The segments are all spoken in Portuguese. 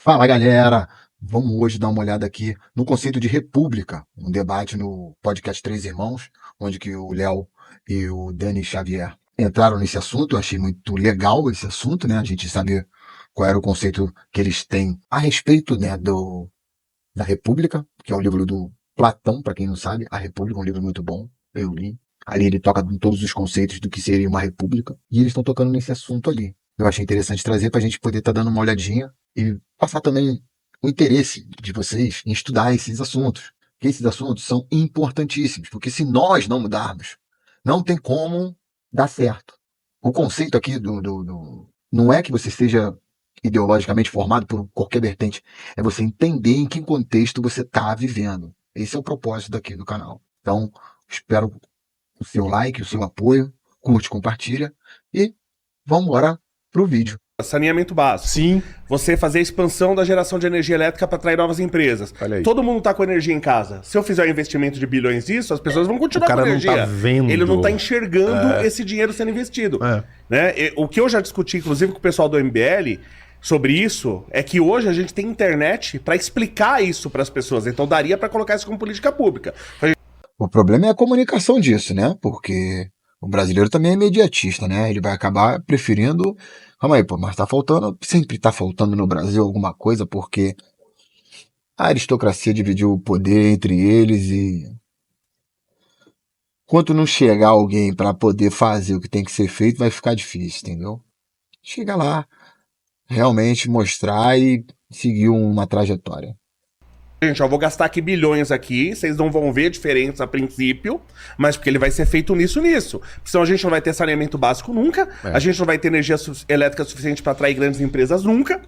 Fala galera, vamos hoje dar uma olhada aqui no conceito de república, um debate no podcast Três Irmãos, onde que o Léo e o Dani Xavier entraram nesse assunto. Eu achei muito legal esse assunto, né? A gente saber qual era o conceito que eles têm a respeito, né, da República, que é um livro do Platão, para quem não sabe. A República é um livro muito bom, eu li. Ali ele toca em todos os conceitos do que seria uma república, e eles estão tocando nesse assunto ali. Eu achei interessante trazer para a gente poder estar dando uma olhadinha e passar também o interesse de vocês em estudar esses assuntos. Porque esses assuntos são importantíssimos, porque se nós não mudarmos, não tem como dar certo. O conceito aqui não é que você seja ideologicamente formado por qualquer vertente, é você entender em que contexto você está vivendo. Esse é o propósito daqui do canal. Então, espero o seu like, o seu apoio, curte, compartilha e vamos embora pro vídeo. Saneamento básico. Sim. Você fazer a expansão da geração de energia elétrica para atrair novas empresas. Olha aí. Todo mundo tá com energia em casa. Se eu fizer um investimento de bilhões nisso, as pessoas vão continuar O cara com energia. não tá vendo. Ele não tá enxergando esse dinheiro sendo investido. Né? O que eu já discuti, inclusive, com o pessoal do MBL sobre isso, é que hoje a gente tem internet para explicar isso para as pessoas. Então daria para colocar isso como política pública. O problema é a comunicação disso, né? Porque o brasileiro também é imediatista, né? Ele vai acabar preferindo... Calma aí, pô, mas tá faltando... Sempre tá faltando no Brasil alguma coisa, porque a aristocracia dividiu o poder entre eles e... Enquanto não chegar alguém para poder fazer o que tem que ser feito, vai ficar difícil, entendeu? Chega lá, realmente mostrar e seguir uma trajetória. Gente, eu vou gastar aqui bilhões aqui, vocês não vão ver diferença a princípio, mas porque ele vai ser feito nisso. Porque senão a gente não vai ter saneamento básico nunca, a gente não vai ter energia elétrica suficiente para atrair grandes empresas nunca.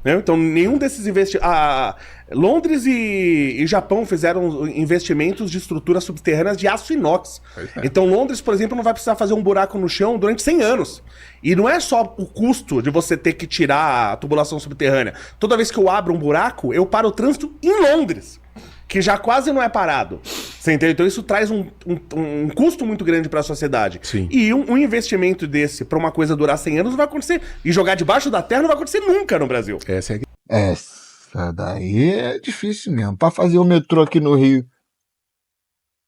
Né? Então nenhum desses investimentos... Londres e Japão fizeram investimentos de estruturas subterrâneas de aço inox. Então Londres, por exemplo, não vai precisar fazer um buraco no chão durante 100 anos. E não é só o custo de você ter que tirar a tubulação subterrânea. Toda vez que eu abro um buraco, eu paro o trânsito em Londres, que já quase não é parado. Você entende? Então isso traz um custo muito grande para a sociedade. Sim. E um investimento desse para uma coisa durar 100 anos não vai acontecer. E jogar debaixo da terra não vai acontecer nunca no Brasil. Essa é Essa daí é difícil mesmo. Para fazer o metrô aqui no Rio,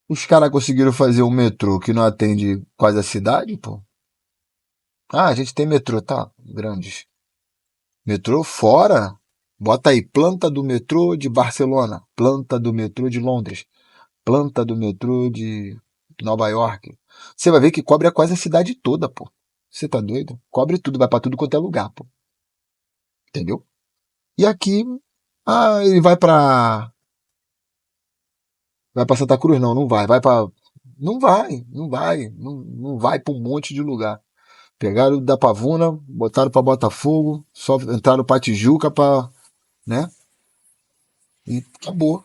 os caras conseguiram fazer um metrô que não atende quase a cidade, pô. Ah, a gente tem metrô, tá? Grandes. Metrô fora. Bota aí, planta do metrô de Barcelona, planta do metrô de Londres, planta do metrô de Nova York. Você vai ver que cobre quase a cidade toda, pô. Você tá doido? Cobre tudo, vai pra tudo quanto é lugar, pô. Entendeu? E aqui, ele vai pra Santa Cruz? Não vai. Não vai pra um monte de lugar. Pegaram da Pavuna, botaram pra Botafogo, só entraram pra Tijuca pra, né? E acabou.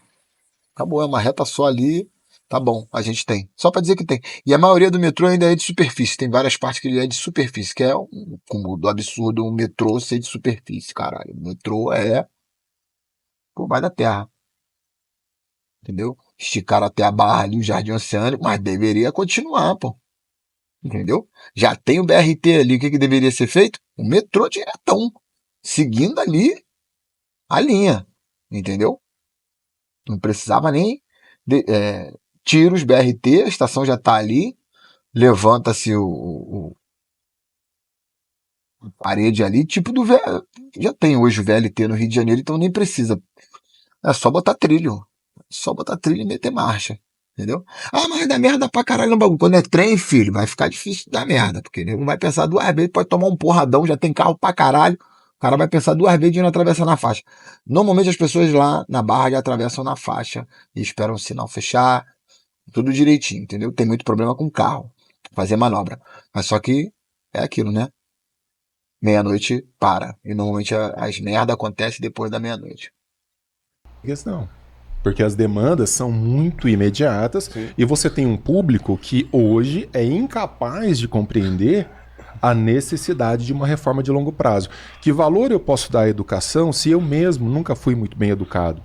Acabou, é uma reta só ali. Tá bom, a gente tem. Só pra dizer que tem. E a maioria do metrô ainda é de superfície. Tem várias partes que ele é de superfície, que é um cúmulo absurdo um metrô ser de superfície, caralho. O metrô é por baixo da terra. Entendeu? Esticaram até a barra ali, o Jardim Oceânico, mas deveria continuar, pô. Entendeu? Já tem o BRT ali, o que deveria ser feito? O metrô diretão, seguindo ali a linha, entendeu? Não precisava nem tira os BRT, a estação já tá ali, levanta-se a parede ali, tipo já tem hoje o VLT no Rio de Janeiro, então nem precisa. É só botar trilho. Só botar trilho e meter marcha. Entendeu? Ah, mas dá merda pra caralho no bagulho. Quando é trem, filho, vai ficar difícil dar merda. Porque ele não vai pensar duas vezes, pode tomar um porradão, já tem carro pra caralho. O cara vai pensar duas vezes de não atravessar na faixa. Normalmente as pessoas lá na barra já atravessam na faixa e esperam o sinal fechar. Tudo direitinho, entendeu? Tem muito problema com o carro. Fazer manobra. Mas só que é aquilo, né? Meia-noite para. E normalmente as merdas acontecem depois da meia-noite. questão. Porque as demandas são muito imediatas. Sim. E você tem um público que hoje é incapaz de compreender a necessidade de uma reforma de longo prazo. Que valor eu posso dar à educação se eu mesmo nunca fui muito bem educado?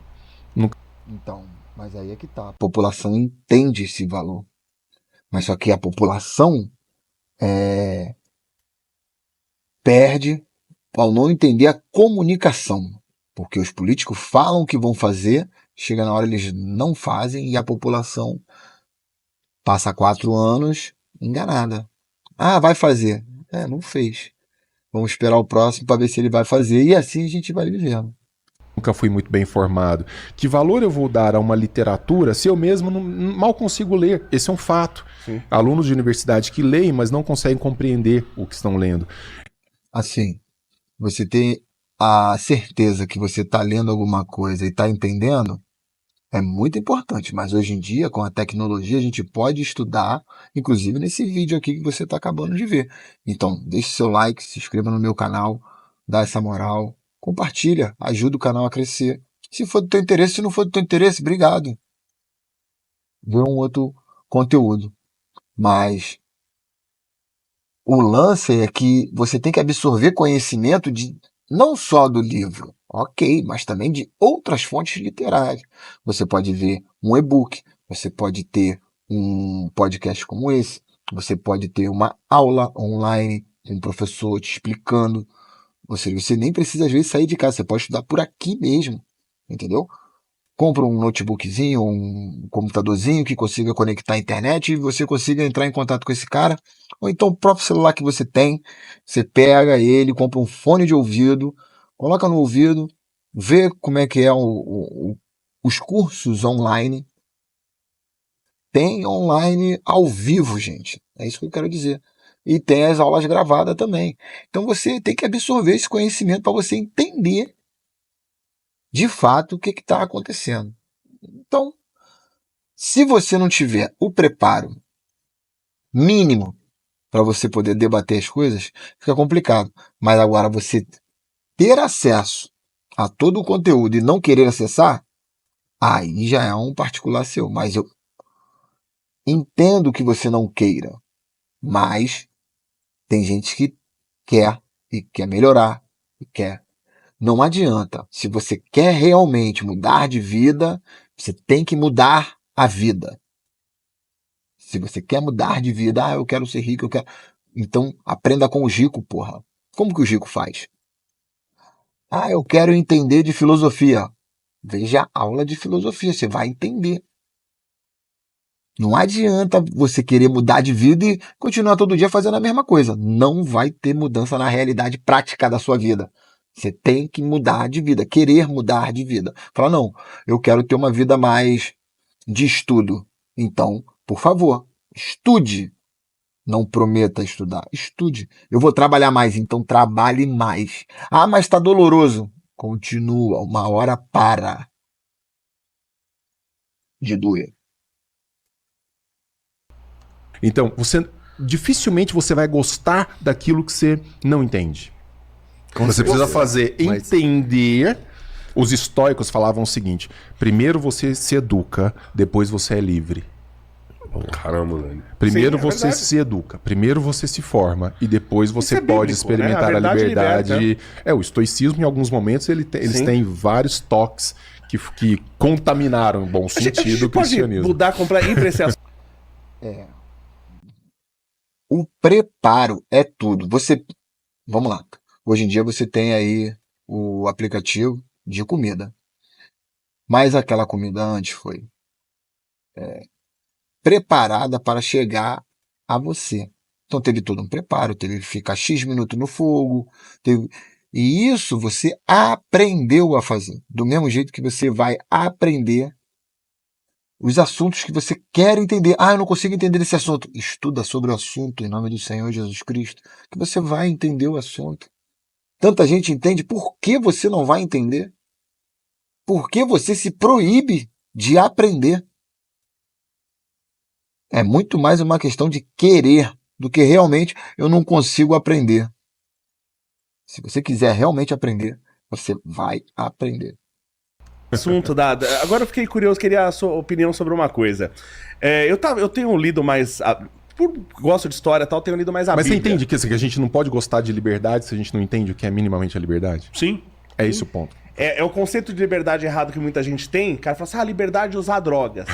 Então, mas aí é que tá. A população entende esse valor. Mas só que a população perde ao não entender a comunicação. Porque os políticos falam que vão fazer, chega na hora eles não fazem e a população passa 4 anos enganada. Ah, vai fazer. Não fez. Vamos esperar o próximo para ver se ele vai fazer e assim a gente vai vivendo. Nunca fui muito bem informado. Que valor eu vou dar a uma literatura se eu mesmo mal consigo ler? Esse é um fato. Sim. Alunos de universidade que leem, mas não conseguem compreender o que estão lendo. Assim, você tem a certeza que você está lendo alguma coisa e está entendendo, é muito importante. Mas hoje em dia, com a tecnologia, a gente pode estudar, inclusive nesse vídeo aqui que você está acabando de ver. Então, deixe seu like, se inscreva no meu canal, dá essa moral, compartilha, ajuda o canal a crescer. Se for do teu interesse, se não for do teu interesse, obrigado. Vê um outro conteúdo. Mas o lance é que você tem que absorver conhecimento não só do livro, ok, mas também de outras fontes literárias. Você pode ver um e-book, você pode ter um podcast como esse, você pode ter uma aula online com um professor te explicando. Ou seja, você nem precisa às vezes sair de casa, você pode estudar por aqui mesmo, entendeu? Compra um notebookzinho, um computadorzinho que consiga conectar à internet e você consiga entrar em contato com esse cara. Ou então o próprio celular que você tem, você pega ele, compra um fone de ouvido, coloca no ouvido, vê como é que é os cursos online. Tem online ao vivo, gente. É isso que eu quero dizer. E tem as aulas gravadas também. Então você tem que absorver esse conhecimento para você entender de fato o que está acontecendo. Então, se você não tiver o preparo mínimo para você poder debater as coisas, fica complicado. Mas agora você ter acesso a todo o conteúdo e não querer acessar, aí já é um particular seu. Mas eu entendo que você não queira, mas tem gente que quer e quer melhorar e quer. Não adianta. Se você quer realmente mudar de vida, você tem que mudar a vida. Se você quer mudar de vida, eu quero ser rico, eu quero. Então, aprenda com o Gico, porra. Como que o Gico faz? Eu quero entender de filosofia. Veja a aula de filosofia, você vai entender. Não adianta você querer mudar de vida e continuar todo dia fazendo a mesma coisa. Não vai ter mudança na realidade prática da sua vida. Você tem que mudar de vida, querer mudar de vida. Fala, não, eu quero ter uma vida mais de estudo. Então, por favor, estude. Não prometa estudar, estude. Eu vou trabalhar mais, então trabalhe mais. Mas está doloroso. Continua, uma hora para de doer. Então, dificilmente você vai gostar daquilo que você não entende. Você precisa fazer entender. Os estoicos falavam o seguinte: primeiro você se educa, depois você é livre. Caramba, velho. Primeiro Sim, você se educa, primeiro você se forma e depois você pode experimentar a liberdade. O estoicismo, em alguns momentos, eles têm vários toques que contaminaram, em bom sentido, o cristianismo. Pode mudar, comprar e pra esse assunto. O preparo é tudo. Vamos lá. Hoje em dia você tem aí o aplicativo de comida. Mas aquela comida antes foi preparada para chegar a você. Então teve todo um preparo, teve que ficar X minutos no fogo. E isso você aprendeu a fazer. Do mesmo jeito que você vai aprender os assuntos que você quer entender. Eu não consigo entender esse assunto. Estuda sobre o assunto em nome do Senhor Jesus Cristo, que você vai entender o assunto. Tanta gente entende, por que você não vai entender? Por que você se proíbe de aprender? É muito mais uma questão de querer do que realmente eu não consigo aprender. Se você quiser realmente aprender, você vai aprender. Assunto Agora eu fiquei curioso, queria a sua opinião sobre uma coisa. Eu tenho lido mais. Gosto de história e tal, tenho lido mais a Mas Bíblia. você entende que a gente não pode gostar de liberdade se a gente não entende o que é minimamente a liberdade? Sim. É esse o ponto. É o conceito de liberdade errado que muita gente tem. O cara fala assim, liberdade de usar drogas.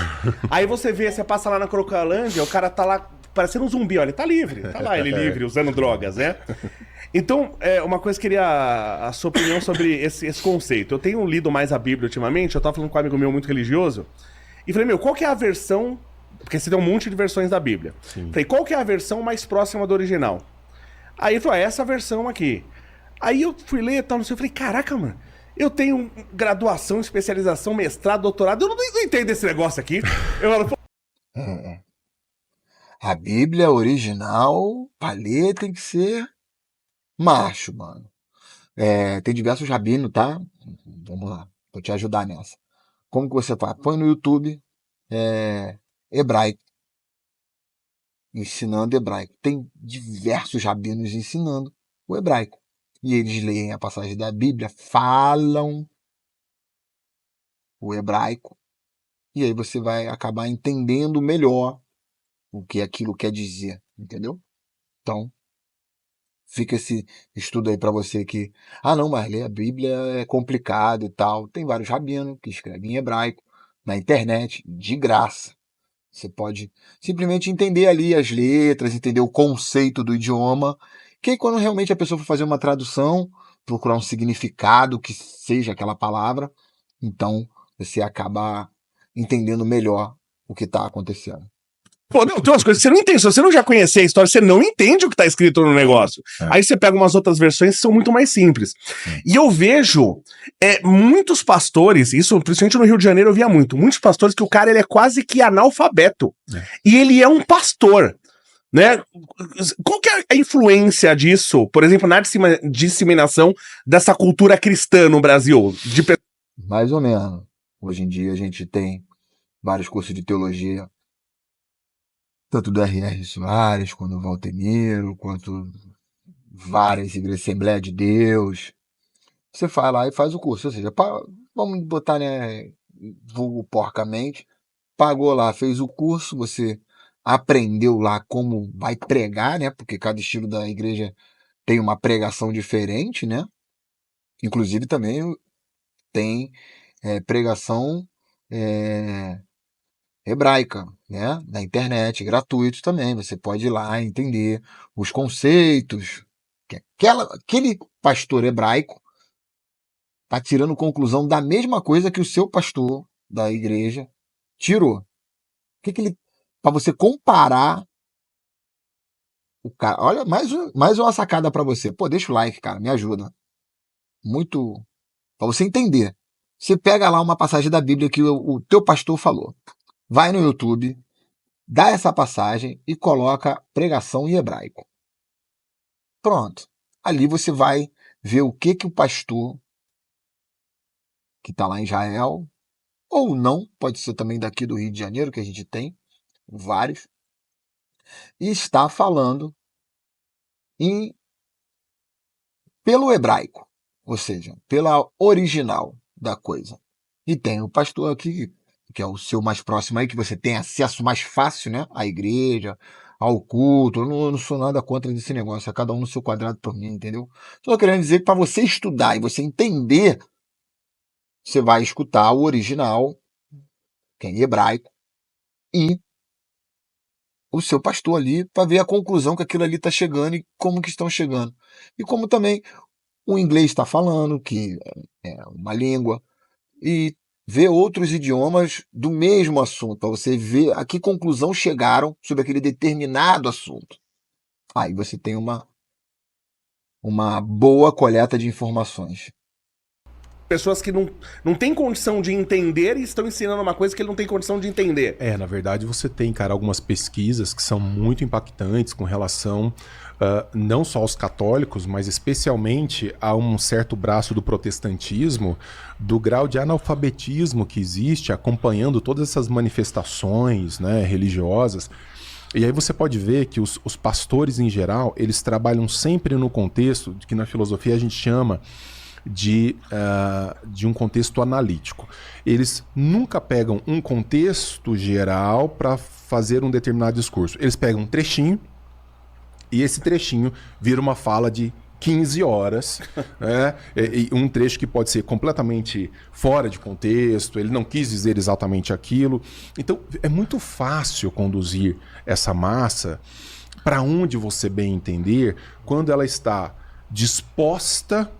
Aí você passa lá na Crocolândia, o cara tá lá parecendo um zumbi, olha, ele tá livre. Tá lá ele livre, usando drogas, né? Então, uma coisa que eu queria a sua opinião sobre esse conceito. Eu tenho lido mais a Bíblia ultimamente, eu tava falando com um amigo meu muito religioso, e falei, meu, qual que é a versão... Porque você tem um monte de versões da Bíblia. Sim. Falei, qual que é a versão mais próxima do original? Aí ele falou, essa versão aqui. Aí eu fui ler e tal, não sei, eu falei, caraca, mano, eu tenho graduação, especialização, mestrado, doutorado, eu não entendo esse negócio aqui. Eu falo, A Bíblia original, pra ler, tem que ser macho, mano. Tem diversos rabinos, tá? Vamos lá, vou te ajudar nessa. Como que você faz? Põe no YouTube hebraico. Ensinando hebraico. Tem diversos rabinos ensinando o hebraico. E eles leem a passagem da Bíblia, falam o hebraico, e aí você vai acabar entendendo melhor o que aquilo quer dizer, entendeu? Então, fica esse estudo aí para você que, não, mas ler a Bíblia é complicado e tal. Tem vários rabinos que escrevem em hebraico na internet, de graça. Você pode simplesmente entender ali as letras, entender o conceito do idioma, que aí quando realmente a pessoa for fazer uma tradução, procurar um significado que seja aquela palavra, então você acaba entendendo melhor o que está acontecendo. pô, não, tem umas coisas que você não entende. Se você não já conhecer a história, você não entende o que tá escrito no negócio. Aí você pega umas outras versões que são muito mais simples. E eu vejo muitos pastores, isso principalmente no Rio de Janeiro eu via muitos pastores que o cara ele é quase que analfabeto. E ele é um pastor. Né? Qual que é a influência disso, por exemplo, na disseminação dessa cultura cristã no Brasil? Mais ou menos. Hoje em dia a gente tem vários cursos de teologia, tanto do R.R. Soares, quanto do Valtemiro, quanto várias igrejas, Assembleia de Deus. Você vai lá e faz o curso. Ou seja, vamos botar, né, vulgo porcamente, pagou lá, fez o curso, você aprendeu lá como vai pregar, né? Porque cada estilo da igreja tem uma pregação diferente, né? Inclusive também tem pregação hebraica, né? Na internet, gratuito também. Você pode ir lá entender os conceitos. Aquele pastor hebraico está tirando conclusão da mesma coisa que o seu pastor da igreja tirou. Para você comparar o cara. Olha, mais uma sacada para você. Pô, deixa o like, cara, me ajuda. Muito. Para você entender. Você pega lá uma passagem da Bíblia que o teu pastor falou. Vai no YouTube, dá essa passagem e coloca pregação em hebraico. Pronto. Ali você vai ver o que o pastor que está lá em Israel, ou não, pode ser também daqui do Rio de Janeiro, que a gente tem vários, e está falando pelo hebraico, ou seja, pela original da coisa. E tem o pastor aqui, que é o seu mais próximo aí, que você tem acesso mais fácil, né, à igreja, ao culto. Eu não sou nada contra desse negócio, é cada um no seu quadrado por mim, entendeu? Só querendo dizer que para você estudar e você entender, você vai escutar o original, que é em hebraico, e o seu pastor ali, para ver a conclusão que aquilo ali está chegando e como que estão chegando. E como também o inglês está falando, que é uma língua, e ver outros idiomas do mesmo assunto, para você ver a que conclusão chegaram sobre aquele determinado assunto. Aí você tem uma boa coleta de informações. Pessoas que não têm condição de entender e estão ensinando uma coisa que ele não tem condição de entender. Na verdade você tem, cara, algumas pesquisas que são muito impactantes com relação não só aos católicos, mas especialmente a um certo braço do protestantismo, do grau de analfabetismo que existe acompanhando todas essas manifestações, né, religiosas. E aí você pode ver que os pastores em geral, eles trabalham sempre no contexto que na filosofia a gente chama de um contexto analítico. Eles nunca pegam um contexto geral para fazer um determinado discurso. Eles pegam um trechinho e esse trechinho vira uma fala de 15 horas, né? E um trecho que pode ser completamente fora de contexto, ele não quis dizer exatamente aquilo. Então é muito fácil conduzir essa massa para onde você bem entender quando ela está disposta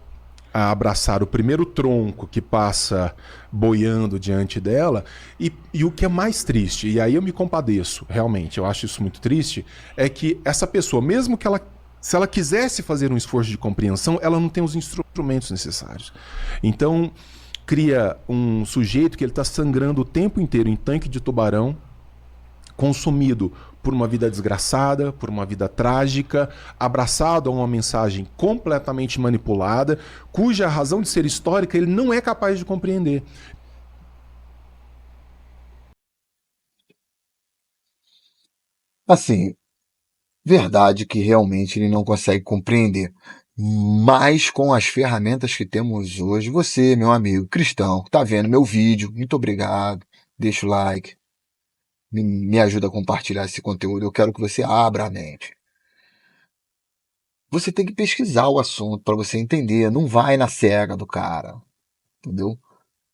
a abraçar o primeiro tronco que passa boiando diante dela, e o que é mais triste, e aí eu me compadeço, realmente, eu acho isso muito triste, é que essa pessoa, mesmo que ela, se ela quisesse fazer um esforço de compreensão, ela não tem os instrumentos necessários. Então, cria um sujeito que ele está sangrando o tempo inteiro em tanque de tubarão, consumido por uma vida desgraçada, por uma vida trágica, abraçado a uma mensagem completamente manipulada, cuja razão de ser histórica ele não é capaz de compreender. Assim, verdade que realmente ele não consegue compreender. Mas com as ferramentas que temos hoje, você, meu amigo cristão, que tá vendo meu vídeo, muito obrigado. Deixa o like, me ajuda a compartilhar esse conteúdo. Eu quero que você abra a mente. Você tem que pesquisar o assunto para você entender. Não vai na cega do cara, entendeu?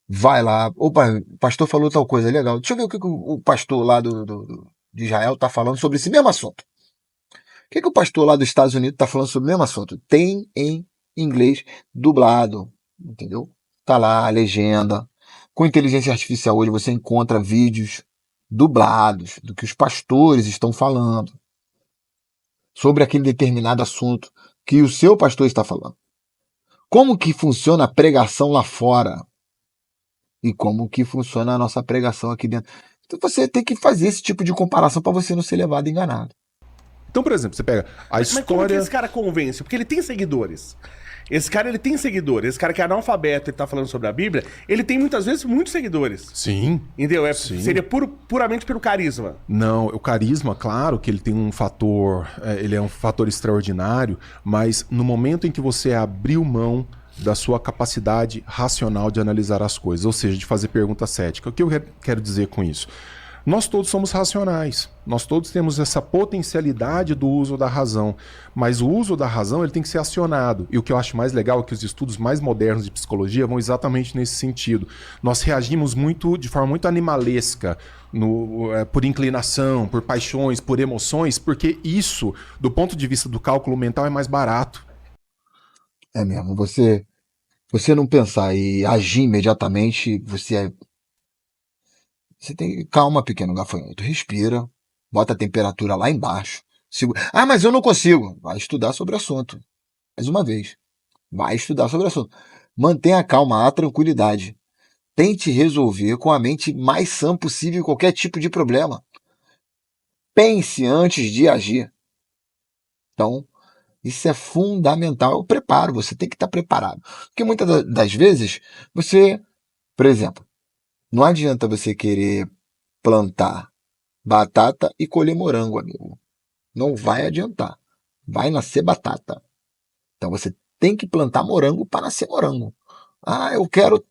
Vai lá. Opa, o pastor falou tal coisa, legal. Deixa eu ver o que o pastor lá de Israel tá falando sobre esse mesmo assunto. O que o pastor lá dos Estados Unidos está falando sobre o mesmo assunto? Tem em inglês dublado, entendeu? Tá lá a legenda. Com inteligência artificial hoje você encontra vídeos dublados do que os pastores estão falando sobre aquele determinado assunto que o seu pastor está falando. Como que funciona a pregação lá fora e como que funciona a nossa pregação aqui dentro. Então você tem que fazer esse tipo de comparação para você não ser levado enganado. Então, por exemplo, você pega a Mas como que história... esse cara convence? Porque ele tem seguidores. Esse cara, ele tem seguidores. Esse cara que é analfabeto e tá falando sobre a Bíblia, ele tem muitas vezes muitos seguidores. Sim. Entendeu? Sim. Seria puramente pelo carisma. Não, o carisma, claro que ele tem um fator, ele é um fator extraordinário, mas no momento em que você abriu mão da sua capacidade racional de analisar as coisas, ou seja, de fazer pergunta cética. O que eu quero dizer com isso? Nós todos somos racionais, nós todos temos essa potencialidade do uso da razão, mas o uso da razão ele tem que ser acionado, e o que eu acho mais legal é que os estudos mais modernos de psicologia vão exatamente nesse sentido. Nós reagimos de forma muito animalesca, por inclinação, por paixões, por emoções, porque isso, do ponto de vista do cálculo mental, é mais barato. É mesmo, você não pensar e agir imediatamente, você tem calma, pequeno gafanhoto, respira, bota a temperatura lá embaixo. Ah, mas eu não consigo. Vai estudar sobre o assunto. Mais uma vez, vai estudar sobre o assunto. Mantenha a calma, a tranquilidade. Tente resolver com a mente mais sã possível qualquer tipo de problema. Pense antes de agir. Então, isso é fundamental. É o preparo, você tem que estar preparado. Porque muitas das vezes, você, por exemplo, não adianta você querer plantar batata e colher morango, amigo. Não vai adiantar. Vai nascer batata. Então você tem que plantar morango para nascer morango. Ah, eu quero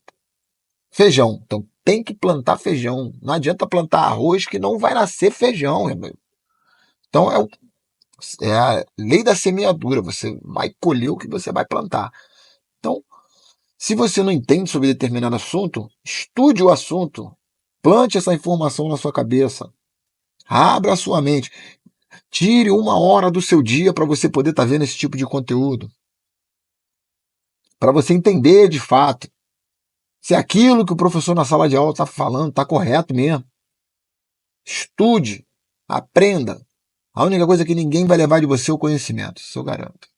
feijão. Então tem que plantar feijão. Não adianta plantar arroz que não vai nascer feijão, amigo. Então é a lei da semeadura. Você vai colher o que você vai plantar. Então, se você não entende sobre determinado assunto, estude o assunto. Plante essa informação na sua cabeça. Abra a sua mente. Tire 1 hora do seu dia para você poder estar vendo esse tipo de conteúdo. Para você entender de fato se aquilo que o professor na sala de aula está falando está correto mesmo. Estude, aprenda. A única coisa que ninguém vai levar de você é o conhecimento, isso eu garanto.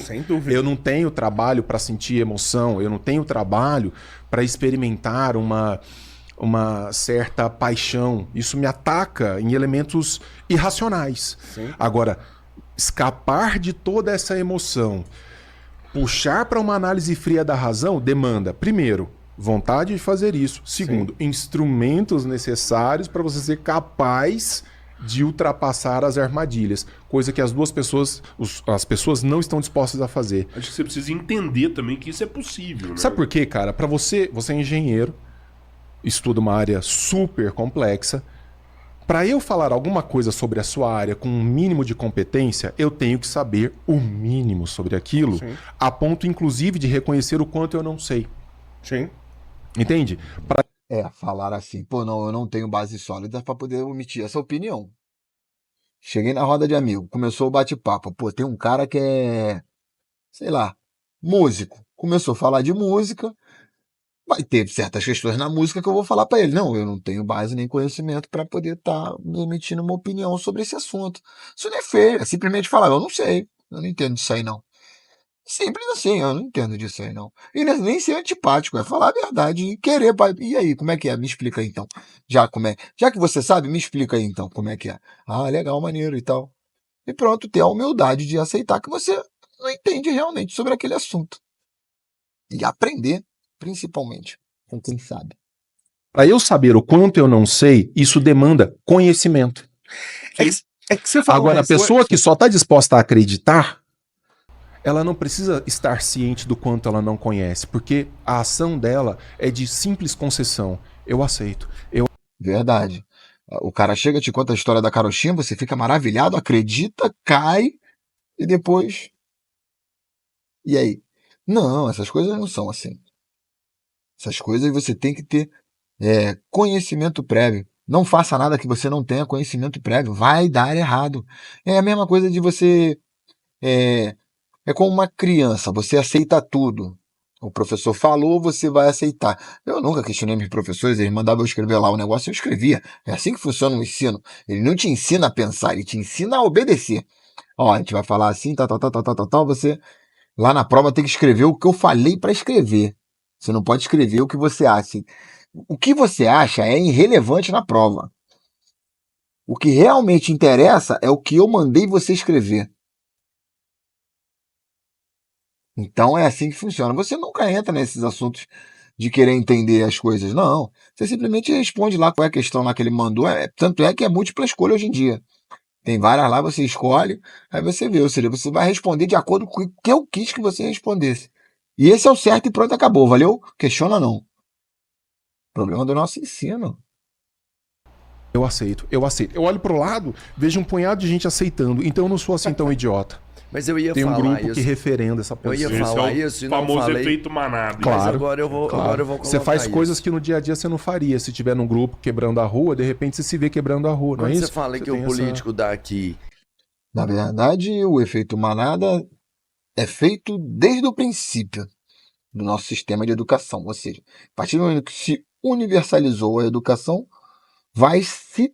Sem dúvida. Eu não tenho trabalho para sentir emoção, eu não tenho trabalho para experimentar uma certa paixão. Isso me ataca em elementos irracionais. Sim. Agora, escapar de toda essa emoção, puxar para uma análise fria da razão, demanda, primeiro, vontade de fazer isso. Segundo, instrumentos necessários para você ser capaz de ultrapassar as armadilhas, coisa que as pessoas não estão dispostas a fazer. Acho que você precisa entender também que isso é possível, né? Sabe por quê, cara? Para você é engenheiro, estuda uma área super complexa. Para eu falar alguma coisa sobre a sua área com um mínimo de competência, eu tenho que saber o mínimo sobre aquilo, a ponto inclusive de reconhecer o quanto eu não sei. Sim. Entende? Falar assim, pô, não, eu não tenho base sólida para poder emitir essa opinião. Cheguei na roda de amigo, começou o bate-papo. Pô, tem um cara que é sei lá, músico. Começou a falar de música, vai ter certas questões na música que eu vou falar para ele. Não, eu não tenho base nem conhecimento para poder estar emitindo uma opinião sobre esse assunto. Isso não é feio, é simplesmente falar, eu não sei, eu não entendo disso aí não. Simples assim, eu não entendo disso aí não. E nem ser antipático, é falar a verdade e querer. E aí, como é que é? Me explica aí então. Já que você sabe, me explica aí então como é que é. Ah, legal, maneiro e tal. E pronto, ter a humildade de aceitar que você não entende realmente sobre aquele assunto. E aprender, principalmente, com quem sabe. Para eu saber o quanto eu não sei, isso demanda conhecimento. É que você falou. Agora, a pessoa que só está disposta a acreditar, ela não precisa estar ciente do quanto ela não conhece, porque a ação dela é de simples concessão. Eu aceito. Verdade. O cara chega, te conta a história da carochinha, você fica maravilhado, acredita, cai e depois. E aí? Não, essas coisas não são assim. Essas coisas você tem que ter conhecimento prévio. Não faça nada que você não tenha conhecimento prévio. Vai dar errado. É a mesma coisa de você. É como uma criança, você aceita tudo. O professor falou, você vai aceitar. Eu nunca questionei meus professores, eles mandavam eu escrever lá o negócio, eu escrevia. É assim que funciona o ensino. Ele não te ensina a pensar, ele te ensina a obedecer. Ó, a gente vai falar assim, tal, você lá na prova tem que escrever o que eu falei para escrever. Você não pode escrever o que você acha. O que você acha é irrelevante na prova. O que realmente interessa é o que eu mandei você escrever. Então é assim que funciona. Você nunca entra nesses assuntos de querer entender as coisas, não. Você simplesmente responde lá qual é a questão lá que ele mandou. Tanto é que é múltipla escolha hoje em dia. Tem várias lá, você escolhe, aí você vê. Ou seja, você vai responder de acordo com o que eu quis que você respondesse. E esse é o certo e pronto, acabou. Valeu? Questiona não. Problema do nosso ensino. Eu aceito. Eu olho pro lado, vejo um punhado de gente aceitando, então eu não sou assim tão idiota. Mas eu ia Tem um falar grupo isso. que referenda essa Eu posição. ia falar Esse é o isso e não famoso falei. efeito manada. Claro. Mas agora eu vou colocar Você faz isso. coisas que no dia a dia você não faria. Se tiver num grupo quebrando a rua, de repente você se vê quebrando a rua, não é Quando isso? você fala que tem o político daqui... Na verdade, o efeito manada é feito desde o princípio do nosso sistema de educação. Ou seja, a partir do momento que se universalizou a educação, vai se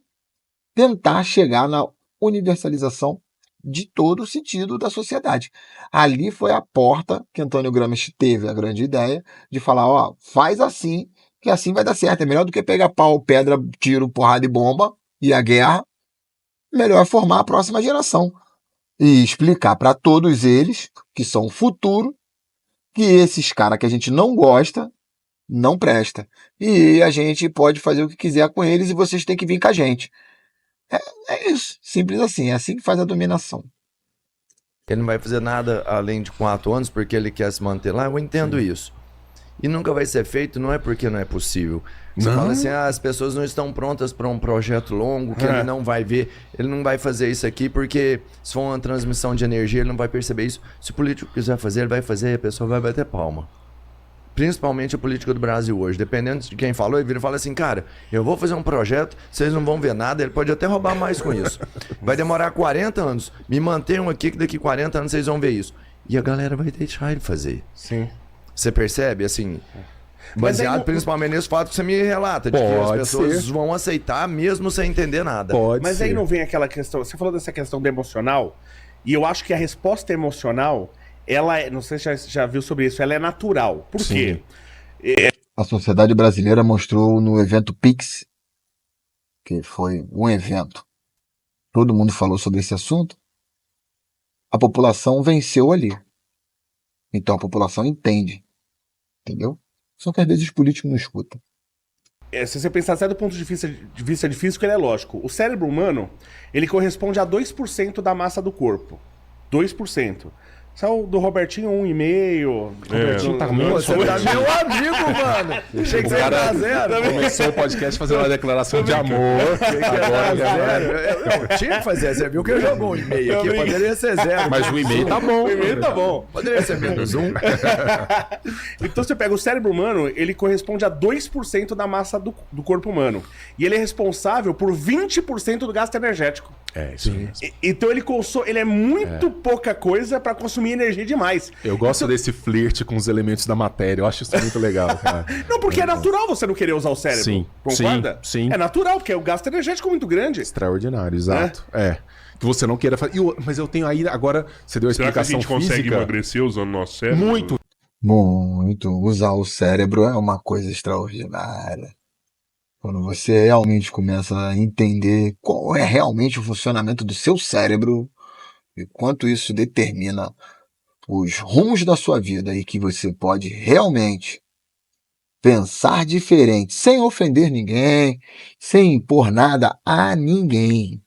tentar chegar na universalização de todo o sentido da sociedade. Ali foi a porta que Antônio Gramsci teve a grande ideia de falar, ó, faz assim, que assim vai dar certo. É melhor do que pegar pau, pedra, tiro, porrada e bomba e a guerra. Melhor é formar a próxima geração e explicar para todos eles, que são o futuro, que esses caras que a gente não gosta, não presta. E a gente pode fazer o que quiser com eles e vocês têm que vir com a gente. É isso, simples assim, é assim que faz a dominação. Ele não vai fazer nada além de 4 anos porque ele quer se manter lá. Eu entendo isso. E nunca vai ser feito, não é porque não é possível. Você fala assim, as pessoas não estão prontas para um projeto longo, que ele não vai ver, ele não vai fazer isso aqui porque se for uma transmissão de energia, ele não vai perceber isso. Se o político quiser fazer, ele vai fazer e a pessoa vai bater palma. Principalmente a política do Brasil hoje. Dependendo de quem falou, ele vira e fala assim, cara, eu vou fazer um projeto, vocês não vão ver nada, ele pode até roubar mais com isso. Vai demorar 40 anos. Me mantenham aqui que daqui 40 anos vocês vão ver isso. E a galera vai deixar ele fazer. Sim. Você percebe, assim, baseado aí, principalmente nesse fato que você me relata, de que as Pode pessoas ser. vão aceitar mesmo sem entender nada. Pode Mas ser. aí não vem aquela questão. Você falou dessa questão do emocional, e eu acho que a resposta emocional, ela é. Não sei se você já viu sobre isso, ela é natural. Por quê? A sociedade brasileira mostrou no evento Pix, que foi um evento. Todo mundo falou sobre esse assunto. A população venceu ali. Então a população entende. Entendeu? Só que às vezes os políticos não escutam. Se você pensar até do ponto de vista de físico, ele é lógico. O cérebro humano, ele corresponde a 2% da massa do corpo. 2%. Só o do Robertinho, 1,5%. O Robertinho tá muito... Você tá meu amigo, mano. Achei que você ia dar zero. Começou o podcast fazendo uma declaração de amor. Agora, Eu tinha que fazer, você viu que eu jogou 1,5 aqui, poderia ser 0. mas o e-mail tá bom. O e-mail tá bom. Poderia ser menos 1. Então você pega o cérebro humano, ele corresponde a 2% da massa do corpo humano. E ele é responsável por 20% do gasto energético. É, isso mesmo. Então ele é muito pouca coisa pra consumir energia demais. Eu gosto desse flerte com os elementos da matéria. Eu acho isso muito legal, cara. Não, porque é natural você não querer usar o cérebro. Sim, Concorda? sim. É natural, porque o gasto energético é muito grande. Extraordinário, exato. Que você não queira fazer. Mas eu tenho aí, agora, você deu a Será que a explicação gente consegue física. emagrecer usando nosso cérebro? Muito. Muito. Usar o cérebro é uma coisa extraordinária. Quando você realmente começa a entender qual é realmente o funcionamento do seu cérebro e quanto isso determina os rumos da sua vida e que você pode realmente pensar diferente, sem ofender ninguém, sem impor nada a ninguém,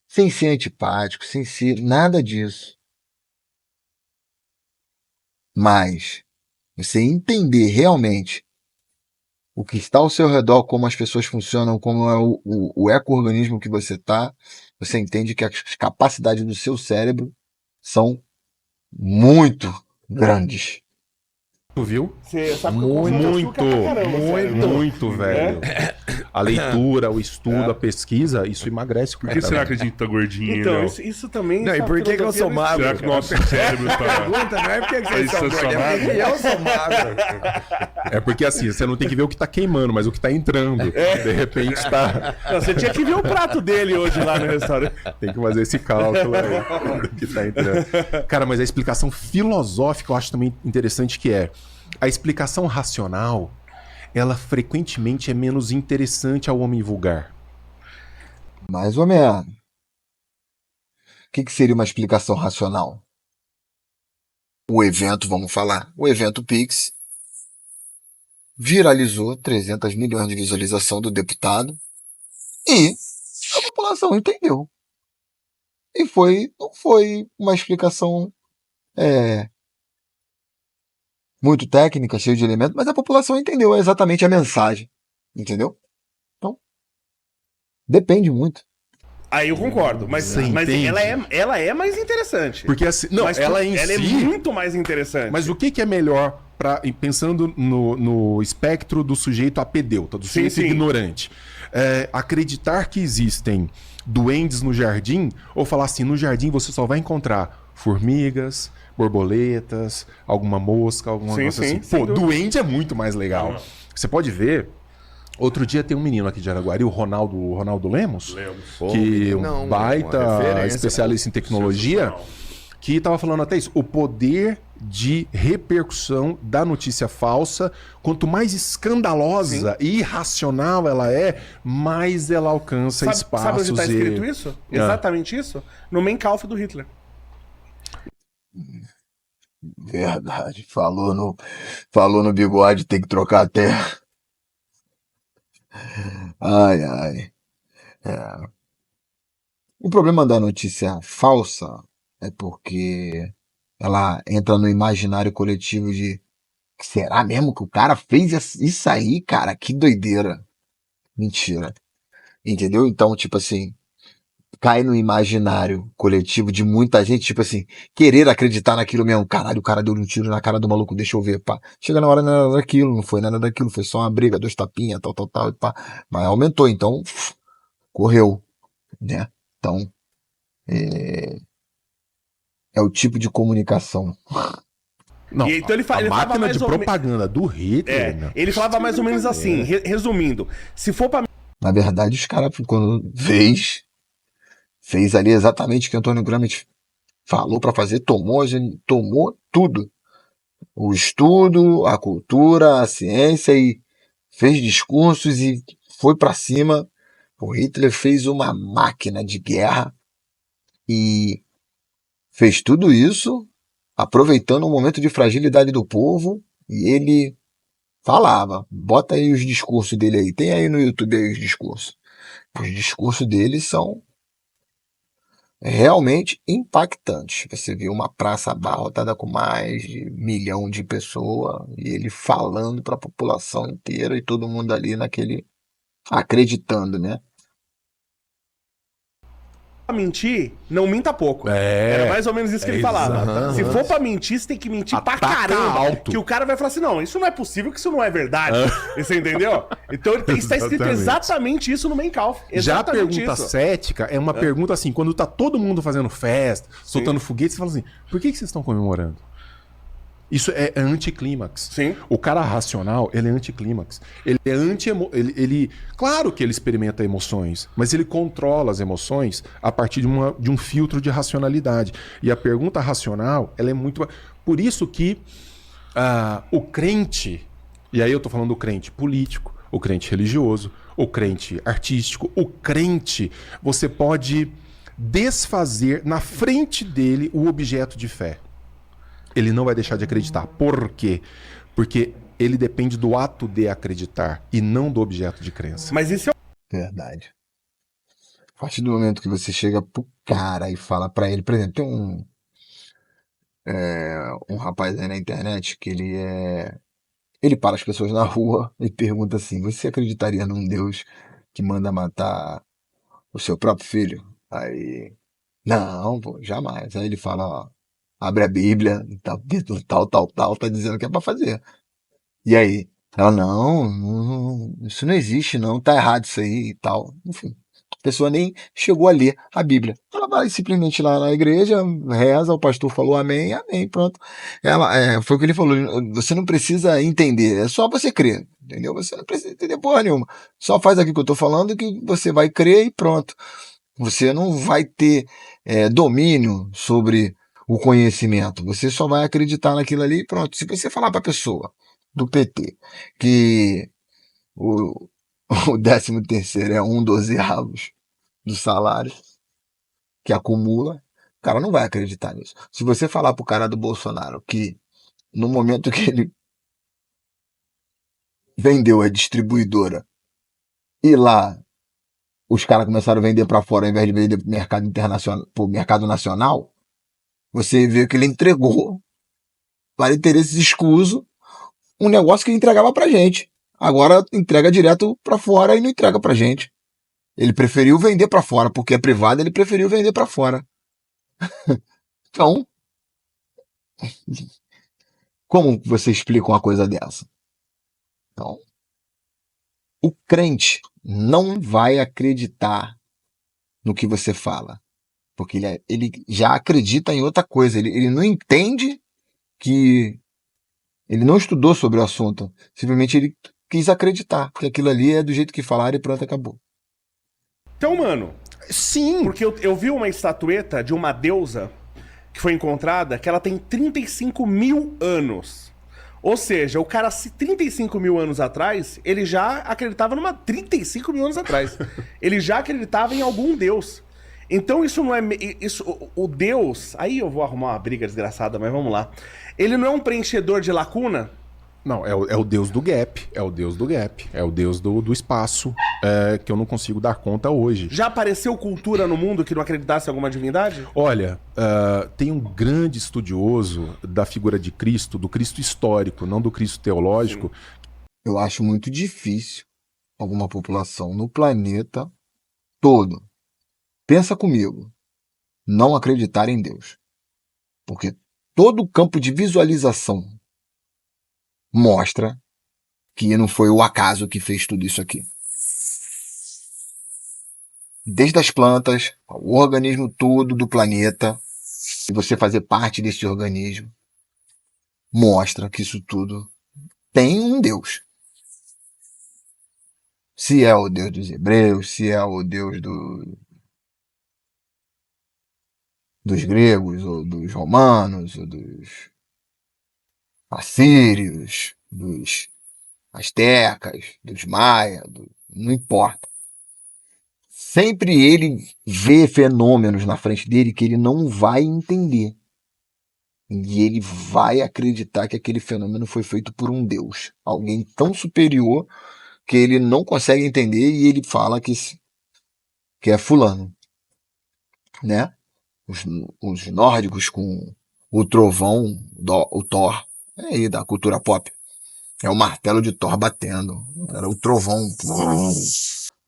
sem ser antipático, sem ser nada disso. Mas você entender realmente o que está ao seu redor, como as pessoas funcionam, como é o eco-organismo que você está, você entende que as capacidades do seu cérebro são muito grandes. Viu? Você sabe que eu consumo Muito, açúcar pra caramba, sério. muito, velho. A leitura, o estudo, a pesquisa, isso emagrece. Por que será que a gente tá gordinho, Então, Léo? isso também... Não, e essa por que eu filosofia sou não- magro? Será que o nosso cérebro tá... Pergunta, não é porque vocês são gordos, é estacionado? porque eu sou magro. É porque assim, você não tem que ver o que tá queimando, mas o que tá entrando. De repente tá. Não, você tinha que ver o prato dele hoje lá no restaurante. Tem que fazer esse cálculo aí do que tá entrando. Cara, mas a explicação filosófica eu acho também interessante que é a explicação racional, ela frequentemente é menos interessante ao homem vulgar. Mais ou menos. O que seria uma explicação racional? O evento, vamos falar, o evento Pix viralizou 300 milhões de visualização do deputado e a população entendeu. E não foi uma explicação muito técnica, cheia de elementos, mas a população entendeu exatamente a mensagem. Entendeu? Então, depende muito. Aí eu concordo, mas Você ela entende? é mais interessante. Porque assim, não, Mas ela em ela é si. muito mais interessante. Mas o que é melhor pensando no espectro do sujeito apedeuta, do sujeito sim. ignorante? Acreditar que existem duendes no jardim ou falar assim, no jardim você só vai encontrar formigas, borboletas, alguma mosca, alguma Sim, coisa sim, assim. sem Pô, dúvida. duende é muito mais legal. Você pode ver. Outro dia tem um menino aqui de Araguari, o Ronaldo Lemos, Pô, que não, um baita uma referência, especialista em tecnologia, que estava falando até isso, o poder de repercussão da notícia falsa, quanto mais escandalosa e irracional ela é, mais ela alcança espaços. Sabe onde está escrito isso? Exatamente isso? No Mein Kampf do Hitler. Verdade. Falou no bigode, tem que trocar a terra. Ai, ai. O problema da notícia falsa é porque ela entra no imaginário coletivo de será mesmo que o cara fez isso aí, cara? Que doideira. Mentira. Entendeu? Então, tipo assim, cai no imaginário coletivo de muita gente, tipo assim, querer acreditar naquilo mesmo. Caralho, o cara deu um tiro na cara do maluco, deixa eu ver, pá. Chega na hora, não era nada daquilo, não foi nada daquilo, foi só uma briga, 2 tapinhas, tal, e pá. Mas aumentou, então, correu, né? Então, é o tipo de comunicação. Não, E então ele a falava máquina mais de ou propaganda do Hitler, meu. Ele falava mais ou menos assim, resumindo, se for pra Na verdade, os caras, quando fez ali exatamente o que Antônio Gramsci falou para fazer, tomou tudo. O estudo, a cultura, a ciência, e fez discursos e foi para cima. O Hitler fez uma máquina de guerra e fez tudo isso aproveitando um momento de fragilidade do povo, e ele falava, bota aí os discursos dele aí, tem aí no YouTube aí os discursos. Os discursos dele são realmente impactantes. Você viu uma praça abarrotada com mais de 1 milhão de pessoas e ele falando para a população inteira e todo mundo ali naquele acreditando, né? pra mentir, não minta pouco. É. Era mais ou menos isso que ele falava. exatamente. Se for pra mentir, você tem que mentir pra Ataca caramba. alto. Que o cara vai falar assim, não, isso não é possível, que isso não é verdade. Você entendeu? Então está escrito Exatamente. exatamente isso no Mein Kampf. Já a Exatamente pergunta isso. cética é uma pergunta assim, quando tá todo mundo fazendo festa, soltando foguete, você fala assim, por que vocês estão comemorando? Isso é anticlímax. Sim. O cara racional, ele é anticlímax. Ele é ele claro que ele experimenta emoções, mas ele controla as emoções a partir de um filtro de racionalidade. E a pergunta racional, ela é muito... Por isso que o crente, e aí eu tô falando do crente político, o crente religioso, o crente artístico, o crente, você pode desfazer na frente dele o objeto de fé. Ele não vai deixar de acreditar. Por quê? Porque ele depende do ato de acreditar e não do objeto de crença. Mas isso é Verdade. A partir do momento que você chega pro cara e fala pra ele, por exemplo, tem um rapaz aí na internet que ele para as pessoas na rua e pergunta assim: você acreditaria num Deus que manda matar o seu próprio filho? Aí, não, pô, jamais. Aí ele fala, ó, abre a Bíblia, tal, tá dizendo que é pra fazer. E aí? Ela, não, isso não existe, não, tá errado isso aí e tal. Enfim, a pessoa nem chegou a ler a Bíblia. Ela vai simplesmente lá na igreja, reza, o pastor falou amém, amém, pronto. Foi o que ele falou, você não precisa entender, é só você crer, entendeu? Você não precisa entender porra nenhuma. Só faz aqui o que eu tô falando que você vai crer e pronto. Você não vai ter domínio sobre o conhecimento. Você só vai acreditar naquilo ali e pronto. Se você falar para a pessoa do PT que o 13º é 1/12 do salário que acumula, o cara não vai acreditar nisso. Se você falar pro cara do Bolsonaro que no momento que ele vendeu a distribuidora e lá os caras começaram a vender para fora ao invés de vender pro mercado internacional, pro mercado nacional, você vê que ele entregou para interesses escusos um negócio que ele entregava pra gente. Agora entrega direto para fora e não entrega pra gente. Ele preferiu vender para fora, porque é privado, ele preferiu vender para fora. Então, como você explica uma coisa dessa? Então, o crente não vai acreditar no que você fala, porque ele já acredita em outra coisa. Ele não entende que... Ele não estudou sobre o assunto. Simplesmente ele quis acreditar que aquilo ali é do jeito que falaram e pronto, acabou. Então, mano, Sim! porque eu vi uma estatueta de uma deusa que foi encontrada que ela tem 35 mil anos. Ou seja, o cara, se 35 mil anos atrás, ele já acreditava 35 mil anos atrás. Ele já acreditava em algum deus. Então isso não é... o Deus... Aí eu vou arrumar uma briga desgraçada, mas vamos lá. Ele não é um preenchedor de lacuna? Não, é o deus do gap. É o deus do gap. É o deus do espaço que eu não consigo dar conta hoje. Já apareceu cultura no mundo que não acreditasse em alguma divindade? Olha, tem um grande estudioso da figura de Cristo, do Cristo histórico, não do Cristo teológico. Eu acho muito difícil alguma população no planeta todo, pensa comigo, não acreditar em Deus. Porque todo o campo de visualização mostra que não foi o acaso que fez tudo isso aqui. Desde as plantas, o organismo todo do planeta, e você fazer parte desse organismo, mostra que isso tudo tem um Deus. Se é o Deus dos hebreus, se é o Deus dos gregos, ou dos romanos, ou dos assírios, dos astecas, dos maias, não importa. Sempre ele vê fenômenos na frente dele que ele não vai entender. E ele vai acreditar que aquele fenômeno foi feito por um Deus. Alguém tão superior que ele não consegue entender e ele fala que é fulano. Né? Os nórdicos com o trovão, o Thor, é aí da cultura pop. É o martelo de Thor batendo. Era o trovão.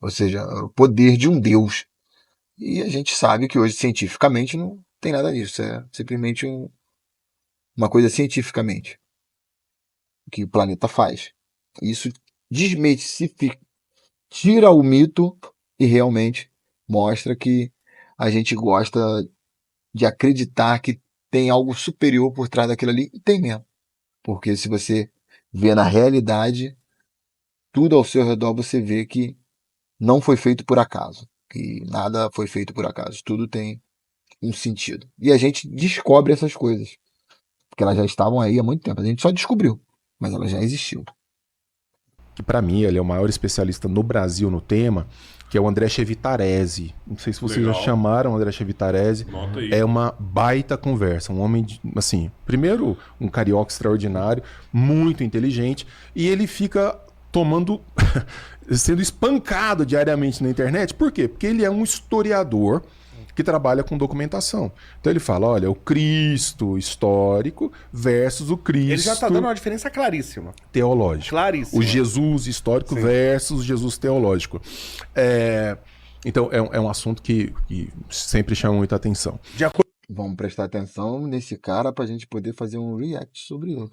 Ou seja, era o poder de um deus. E a gente sabe que hoje, cientificamente, não tem nada disso. É simplesmente uma coisa cientificamente que o planeta faz. Isso desmistifica, tira o mito e realmente mostra que a gente gosta de acreditar que tem algo superior por trás daquilo ali. E tem mesmo. Porque se você vê na realidade, tudo ao seu redor você vê que não foi feito por acaso. Que nada foi feito por acaso. Tudo tem um sentido. E a gente descobre essas coisas. Porque elas já estavam aí há muito tempo. A gente só descobriu. Mas elas já existiam. Que para mim ele é o maior especialista no Brasil no tema, que é o André Chevitarese. Não sei se vocês Legal. já chamaram o André Chevitarese. Nota aí. É uma baita conversa. Um homem, assim, primeiro, um carioca extraordinário, muito inteligente, e ele fica tomando, sendo espancado diariamente na internet. Por quê? Porque ele é um historiador que trabalha com documentação. Então ele fala, olha, o Cristo histórico versus o Cristo Ele já tá dando uma diferença claríssima. teológico. Claríssima. O Jesus histórico Sim. versus o Jesus teológico. Então é um assunto que sempre chama muita atenção. De acordo Vamos prestar atenção nesse cara pra gente poder fazer um react sobre ele.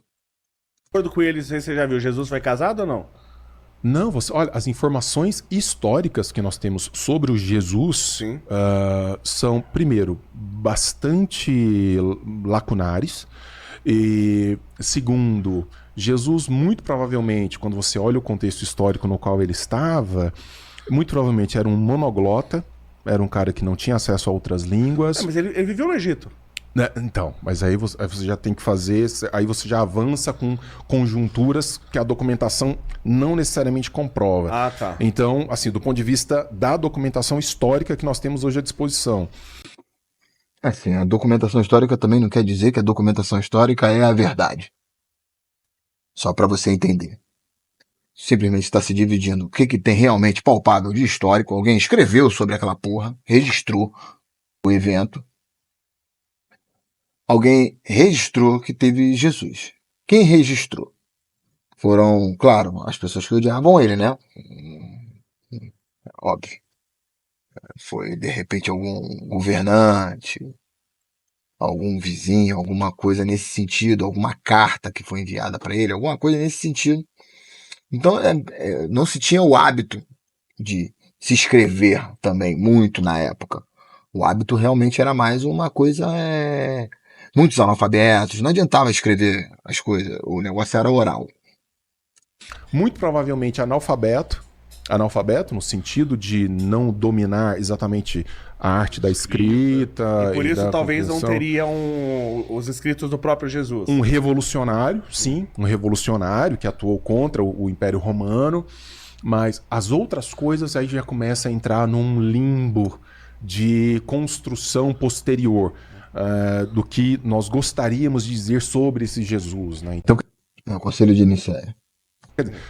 com ele, não sei se você já viu, Jesus foi casado ou não? Não, olha, as informações históricas que nós temos sobre o Jesus Sim. são, primeiro, bastante lacunares. E, segundo, Jesus, muito provavelmente, quando você olha o contexto histórico no qual ele estava, muito provavelmente era um monoglota, era um cara que não tinha acesso a outras línguas. Mas ele viveu no Egito. Né? Então, mas aí você já tem que fazer, aí você já avança com conjunturas que a documentação não necessariamente comprova. Ah, tá. Então, assim, do ponto de vista da documentação histórica que nós temos hoje à disposição. Assim, a documentação histórica também não quer dizer que a documentação histórica é a verdade. Só pra você entender. Simplesmente está se dividindo o que tem realmente palpável de histórico. Alguém escreveu sobre aquela porra, registrou o evento. Alguém registrou que teve Jesus. Quem registrou? Foram, claro, as pessoas que odiavam ele, né? Óbvio. Foi, de repente, algum governante, algum vizinho, alguma coisa nesse sentido, alguma carta que foi enviada para ele, alguma coisa nesse sentido. Então, não se tinha o hábito de se escrever também muito na época. O hábito realmente era mais uma coisa... Muitos analfabetos, não adiantava escrever as coisas, o negócio era oral. Muito provavelmente analfabeto no sentido de não dominar exatamente a arte da escrita. E por isso da talvez não compreensão. teriam os escritos do próprio Jesus. Um revolucionário, sim, um revolucionário que atuou contra o Império Romano, mas as outras coisas aí já começa a entrar num limbo de construção posterior do que nós gostaríamos de dizer sobre esse Jesus, né? Então, O Conselho de Nicéia.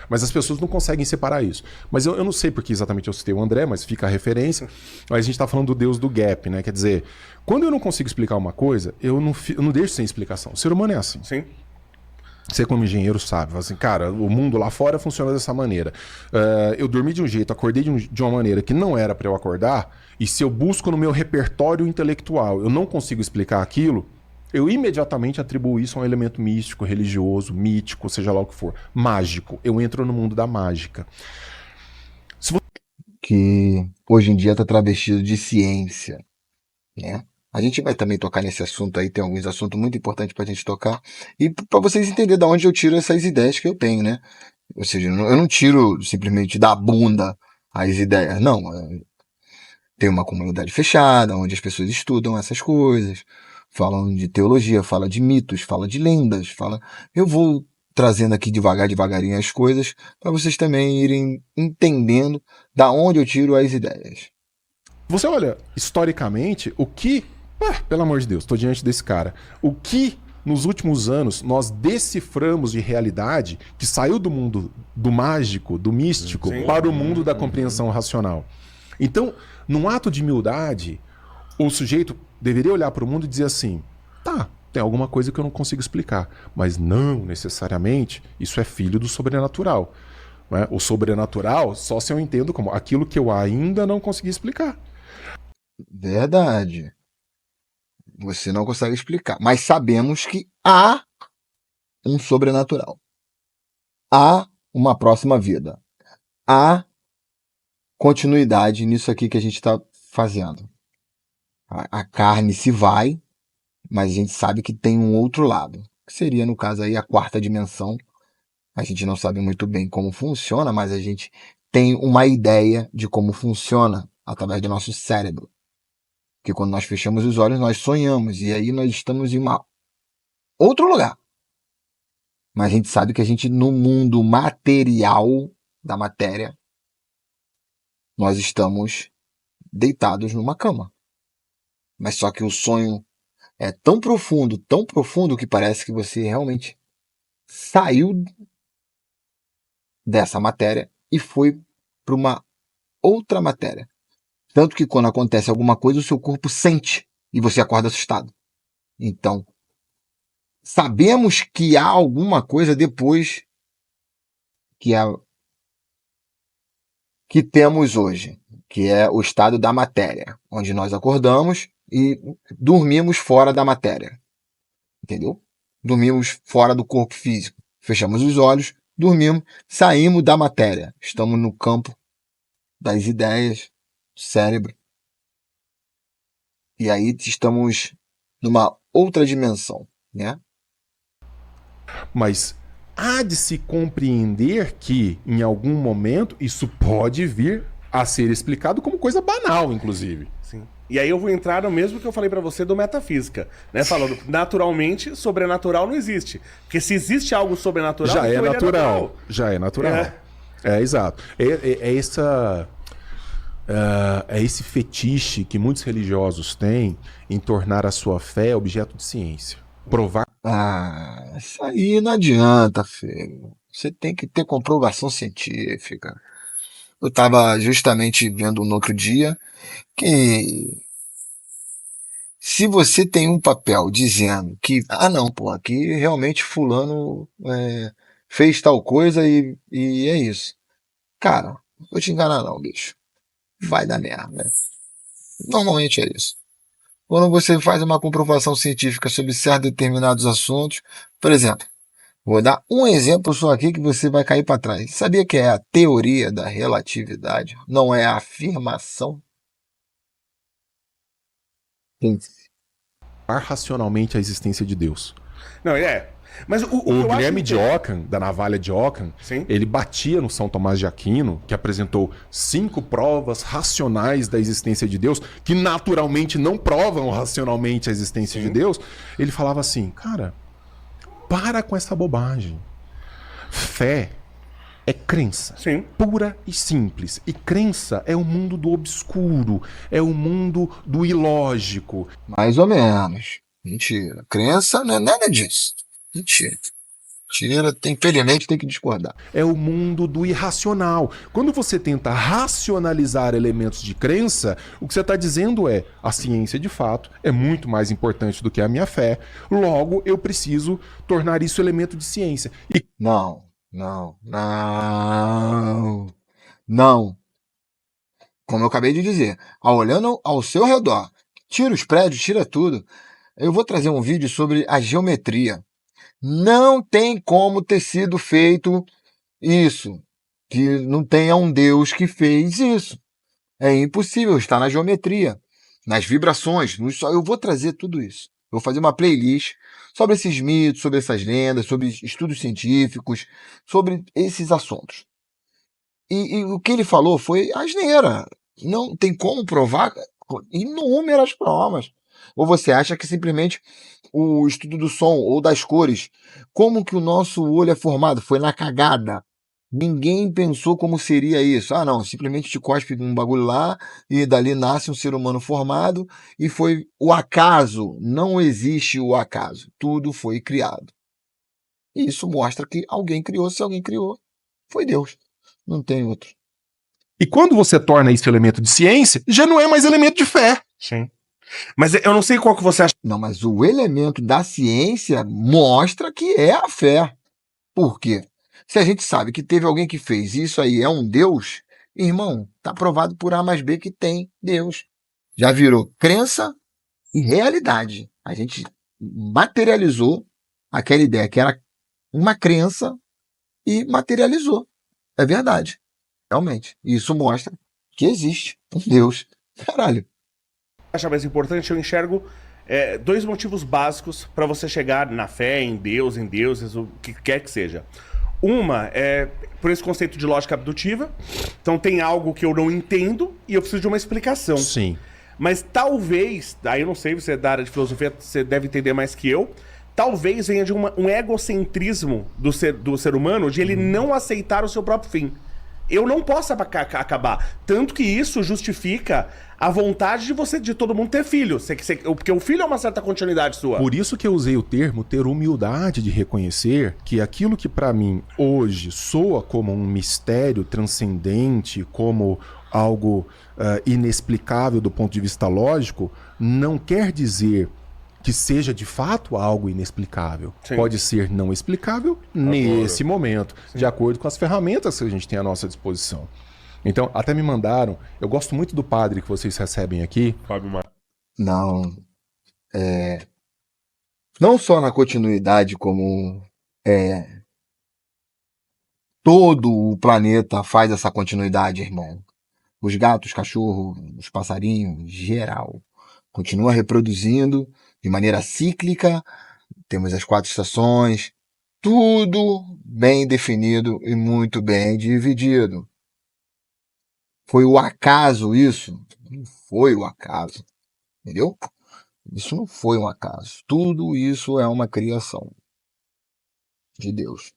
mas as pessoas não conseguem separar isso. Mas eu não sei porque exatamente eu citei o André, mas fica a referência. Mas a gente está falando do Deus do gap, né? Quer dizer, quando eu não consigo explicar uma coisa, eu não deixo sem explicação. O ser humano é assim. Sim. Você como engenheiro sabe, fala assim, cara, o mundo lá fora funciona dessa maneira. Eu dormi de um jeito, acordei de uma maneira que não era para eu acordar, e se eu busco no meu repertório intelectual, eu não consigo explicar aquilo, eu imediatamente atribuo isso a um elemento místico, religioso, mítico, seja lá o que for. Mágico. Eu entro no mundo da mágica. Que hoje em dia está travestido de ciência, né? A gente vai também tocar nesse assunto aí, tem alguns assuntos muito importantes para a gente tocar, e para vocês entenderem de onde eu tiro essas ideias que eu tenho, né? Ou seja, eu não tiro simplesmente da bunda as ideias, não. Tem uma comunidade fechada, onde as pessoas estudam essas coisas, falam de teologia, fala de mitos, fala de lendas, Eu vou trazendo aqui devagarinho as coisas, para vocês também irem entendendo da onde eu tiro as ideias. Você olha, historicamente, o que... pelo amor de Deus, estou diante desse cara. O que, nos últimos anos, nós deciframos de realidade que saiu do mundo do mágico, do místico, Sim. para o mundo da compreensão racional. Então, num ato de humildade, o sujeito deveria olhar para o mundo e dizer assim, tá, tem alguma coisa que eu não consigo explicar, mas não necessariamente isso é filho do sobrenatural. Né? O sobrenatural só se eu entendo como aquilo que eu ainda não consegui explicar. Verdade. Você não consegue explicar. Mas sabemos que há um sobrenatural. Há uma próxima vida. Há continuidade nisso aqui que a gente está fazendo. A carne se vai, mas a gente sabe que tem um outro lado. Que seria, no caso aí, a quarta dimensão. A gente não sabe muito bem como funciona, mas a gente tem uma ideia de como funciona através do nosso cérebro. Porque quando nós fechamos os olhos, nós sonhamos. E aí nós estamos em outro lugar. Mas a gente sabe que a gente, no mundo material da matéria, nós estamos deitados numa cama. Mas só que o sonho é tão profundo, que parece que você realmente saiu dessa matéria e foi para uma outra matéria. Tanto que quando acontece alguma coisa, o seu corpo sente e você acorda assustado. Então, sabemos que há alguma coisa depois que temos hoje, que é o estado da matéria, onde nós acordamos e dormimos fora da matéria. Entendeu? Dormimos fora do corpo físico. Fechamos os olhos, dormimos, saímos da matéria. Estamos no campo das ideias, do cérebro. E aí estamos numa outra dimensão, né? Mas há de se compreender que, em algum momento, isso pode vir a ser explicado como coisa banal, inclusive. Sim. E aí eu vou entrar no mesmo que eu falei pra você do metafísica, né? Falando, naturalmente, sobrenatural não existe. Porque se existe algo sobrenatural, Já é então ele natural. Já é natural. É exato. É esse fetiche que muitos religiosos têm em tornar a sua fé objeto de ciência. Provar. Ah, isso aí não adianta, filho. Você tem que ter comprovação científica. Eu estava justamente vendo no outro dia que se você tem um papel dizendo que, não, pô, aqui realmente fulano fez tal coisa e é isso. Cara, não vou te enganar não, bicho. Vai dar merda. Normalmente é isso. Quando você faz uma comprovação científica sobre certos determinados assuntos, por exemplo, vou dar um exemplo só aqui que você vai cair para trás. Sabia que é a teoria da relatividade, não é a afirmação? racionalmente a existência de Deus. Não, Mas o que O eu Guilherme acho de Ockham, da navalha de Ockham, Sim. ele batia no São Tomás de Aquino, que apresentou 5 provas racionais da existência de Deus, que naturalmente não provam racionalmente a existência de Deus. Ele falava assim, cara, para com essa bobagem. Fé é crença, Sim. pura e simples. E crença é o mundo do obscuro, é o mundo do ilógico. Mais ou menos. Mentira. Crença não é nada disso. Mentira. Mentira. Infelizmente tem que discordar. É o mundo do irracional. Quando você tenta racionalizar elementos de crença, o que você está dizendo é a ciência de fato é muito mais importante do que a minha fé, logo eu preciso tornar isso elemento de ciência. E Não. Não. Como eu acabei de dizer, olhando ao seu redor, tira os prédios, tira tudo. Eu vou trazer um vídeo sobre a geometria. Não tem como ter sido feito isso. Que não tenha um Deus que fez isso. É impossível, está na geometria, nas vibrações. Eu vou trazer tudo isso. Eu vou fazer uma playlist sobre esses mitos, sobre essas lendas, sobre estudos científicos, sobre esses assuntos. E o que ele falou foi asneira. Não tem como provar inúmeras provas. Ou você acha que simplesmente o estudo do som ou das cores, como que o nosso olho é formado? Foi na cagada. Ninguém pensou como seria isso. Não, simplesmente te cospe um bagulho lá e dali nasce um ser humano formado e foi o acaso. Não existe o acaso. Tudo foi criado. E isso mostra que alguém criou. Se alguém criou, foi Deus. Não tem outro. E quando você torna isso elemento de ciência, já não é mais elemento de fé. Sim. Mas eu não sei qual que você acha. Não, mas o elemento da ciência mostra que é a fé. Por quê? Se a gente sabe que teve alguém que fez isso aí, é um Deus, irmão, tá provado por A mais B que tem Deus. Já virou crença e realidade. A gente materializou aquela ideia que era uma crença e materializou. É verdade. Realmente. E isso mostra que existe um Deus. Caralho. Acho mais importante, eu enxergo dois motivos básicos para você chegar na fé, em Deus, em deuses, o que quer que seja. Uma é por esse conceito de lógica abdutiva. Então tem algo que eu não entendo e eu preciso de uma explicação. Sim. Mas talvez, aí eu não sei, você é da área de filosofia, você deve entender mais que eu, talvez venha de um egocentrismo do ser humano, de ele não aceitar o seu próprio fim. Eu não posso acabar. Tanto que isso justifica a vontade de todo mundo ter filho. Porque o filho é uma certa continuidade sua. Por isso que eu usei o termo ter humildade de reconhecer que aquilo que pra mim hoje soa como um mistério transcendente, como algo inexplicável do ponto de vista lógico, não quer dizer que seja de fato algo inexplicável. Sim. Pode ser não explicável nesse momento, de acordo com as ferramentas que a gente tem à nossa disposição. Então, até me mandaram, eu gosto muito do padre que vocês recebem aqui. Fábio Mar... Não. Não só na continuidade, como todo o planeta faz essa continuidade, irmão. Os gatos, os cachorros, os passarinhos, geral. Continua reproduzindo de maneira cíclica. Temos as 4 estações. Tudo bem definido e muito bem dividido. Foi o acaso isso? Não foi o acaso. Entendeu? Isso não foi um acaso. Tudo isso é uma criação de Deus.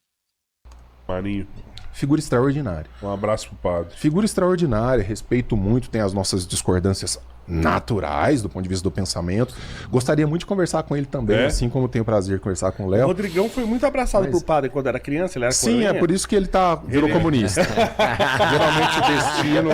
Marinho, Figura extraordinária. um abraço pro padre. Figura extraordinária, respeito muito, tem as nossas discordâncias naturais do ponto de vista do pensamento. Gostaria muito de conversar com ele também, assim como tenho o prazer de conversar com o O Léo. Rodrigão foi muito abraçado por padre quando era criança, ele era Sim, coroinha. é por isso que ele virou comunista. Geralmente o destino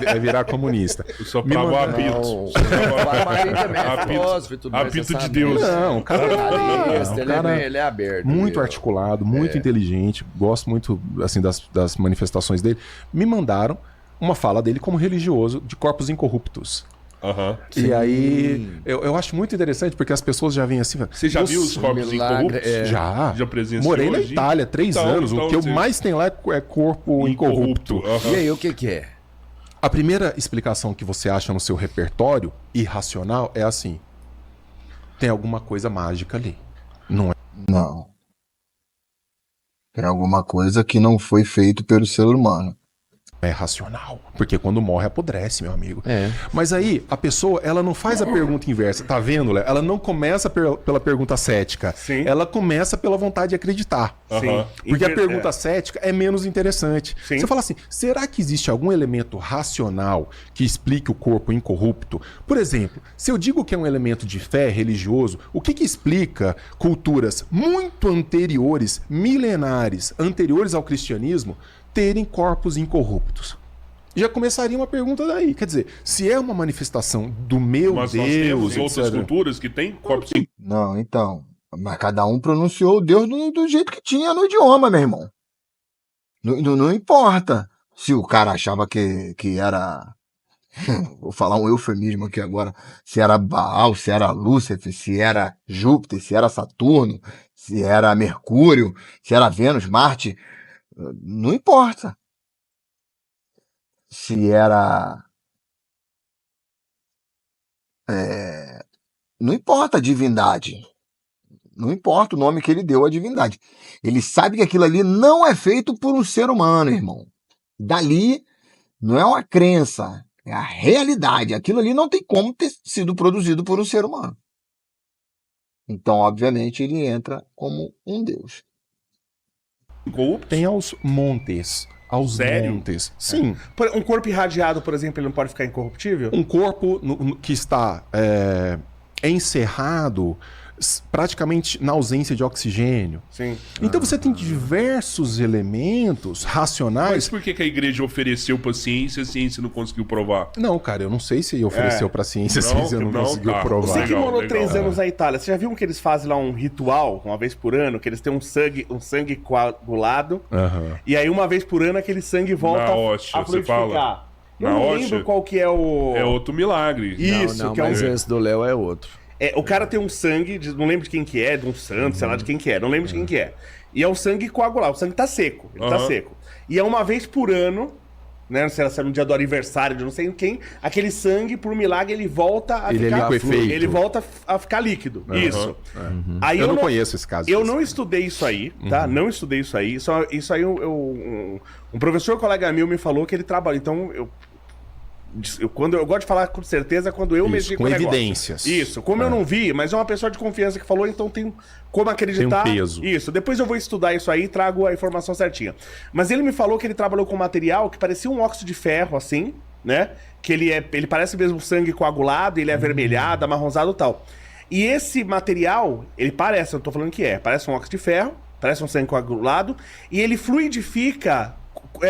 é virar comunista. Eu só travo o apito. O Marinho também é Apito- filósofo e tudo mais, apito você de sabe. Deus. Não, o cara Jornalista, o cara ele é aberto. muito viu? articulado, muito inteligente, gosto muito assim das manifestações dele. Me mandaram uma fala dele como religioso de corpos incorruptos. Aham. E aí, eu acho muito interessante porque as pessoas já vêm assim... Você já viu os corpos milagre, incorruptos? Já. Já presenciou? Morei na hoje? Itália 3 Então, anos. O que eu você- mais tenho lá é corpo incorrupto. Aham. E aí, o que é? A primeira explicação que você acha no seu repertório irracional é assim: tem alguma coisa mágica ali. Não é? Não. É alguma coisa que não foi feito pelo ser humano. É racional. Porque quando morre apodrece, meu amigo. É. Mas aí, a pessoa, ela não faz a pergunta inversa. Tá vendo, Léo? Ela não começa pela pergunta cética. Sim. Ela começa pela vontade de acreditar. Aham. Porque a pergunta cética é menos interessante. Sim. Você fala assim, será que existe algum elemento racional que explique o corpo incorrupto? Por exemplo, se eu digo que é um elemento de fé religioso, o que explica culturas muito anteriores, milenares, anteriores ao cristianismo, terem corpos incorruptos? Já começaria uma pergunta daí. Quer dizer, se é uma manifestação do meu Mas nós temos Deus, outras etc. culturas que têm corpos Não, então. Mas cada um pronunciou o Deus do jeito que tinha no idioma, meu irmão. Não importa se o cara achava que era... Vou falar um eufemismo aqui agora. Se era Baal, se era Lúcifer, se era Júpiter, se era Saturno, se era Mercúrio, se era Vênus, Marte. Não importa. Se era... Não importa a divindade. Não importa o nome que ele deu à divindade. Ele sabe que aquilo ali não é feito por um ser humano, irmão. Dali não é uma crença, é a realidade. Aquilo ali não tem como ter sido produzido por um ser humano. Então, obviamente, ele entra como um Deus. incorruptos. Tem aos montes. Aos Sério? montes. Sim. Um corpo irradiado, por exemplo, ele não pode ficar incorruptível? Um corpo que está encerrado praticamente na ausência de oxigênio. Sim. Então você tem diversos elementos racionais. Mas por que a igreja ofereceu pra ciência e a ciência não conseguiu provar? Não, cara, eu não sei se ofereceu pra ciência, se Não, a ciência não não, conseguiu tá. provar. Você que Legal, morou legal. 3 anos na Itália, você já viu que eles fazem lá um ritual, uma vez por ano, que eles têm um sangue coagulado, Aham. e aí uma vez por ano aquele sangue volta Na hóstia, a você fala? fluidificar. Eu Na não Rocha? lembro qual que é o... É outro milagre. Isso, não, que é mas um... esse do Léo é outro. O cara tem um sangue, não lembro de quem que é, de um santo, sei lá de quem que é, não lembro de quem que é. E é o sangue coagulado, o sangue tá seco, ele tá Aham. seco. E é uma vez por ano, né, não sei se é no dia do aniversário de não sei quem, aquele sangue, por milagre, ele volta a Ele é ficar... liquefeito. Ele volta a ficar líquido, isso. Aí Eu não conheço esse caso. Eu não estudei isso aí, tá? Não estudei isso aí. Isso aí um professor colega meu me falou que ele trabalha. Então, quando eu gosto de falar com certeza quando eu Isso, mexi com o negócio. evidências. Isso, como eu não vi, mas é uma pessoa de confiança que falou, então tem como acreditar. Tem um peso. Isso, depois eu vou estudar isso aí e trago a informação certinha. Mas ele me falou que ele trabalhou com material que parecia um óxido de ferro, assim, né? Que ele parece mesmo sangue coagulado, ele é avermelhado, amarronzado e tal. E esse material, ele parece, eu não tô falando que parece um óxido de ferro, parece um sangue coagulado, e ele fluidifica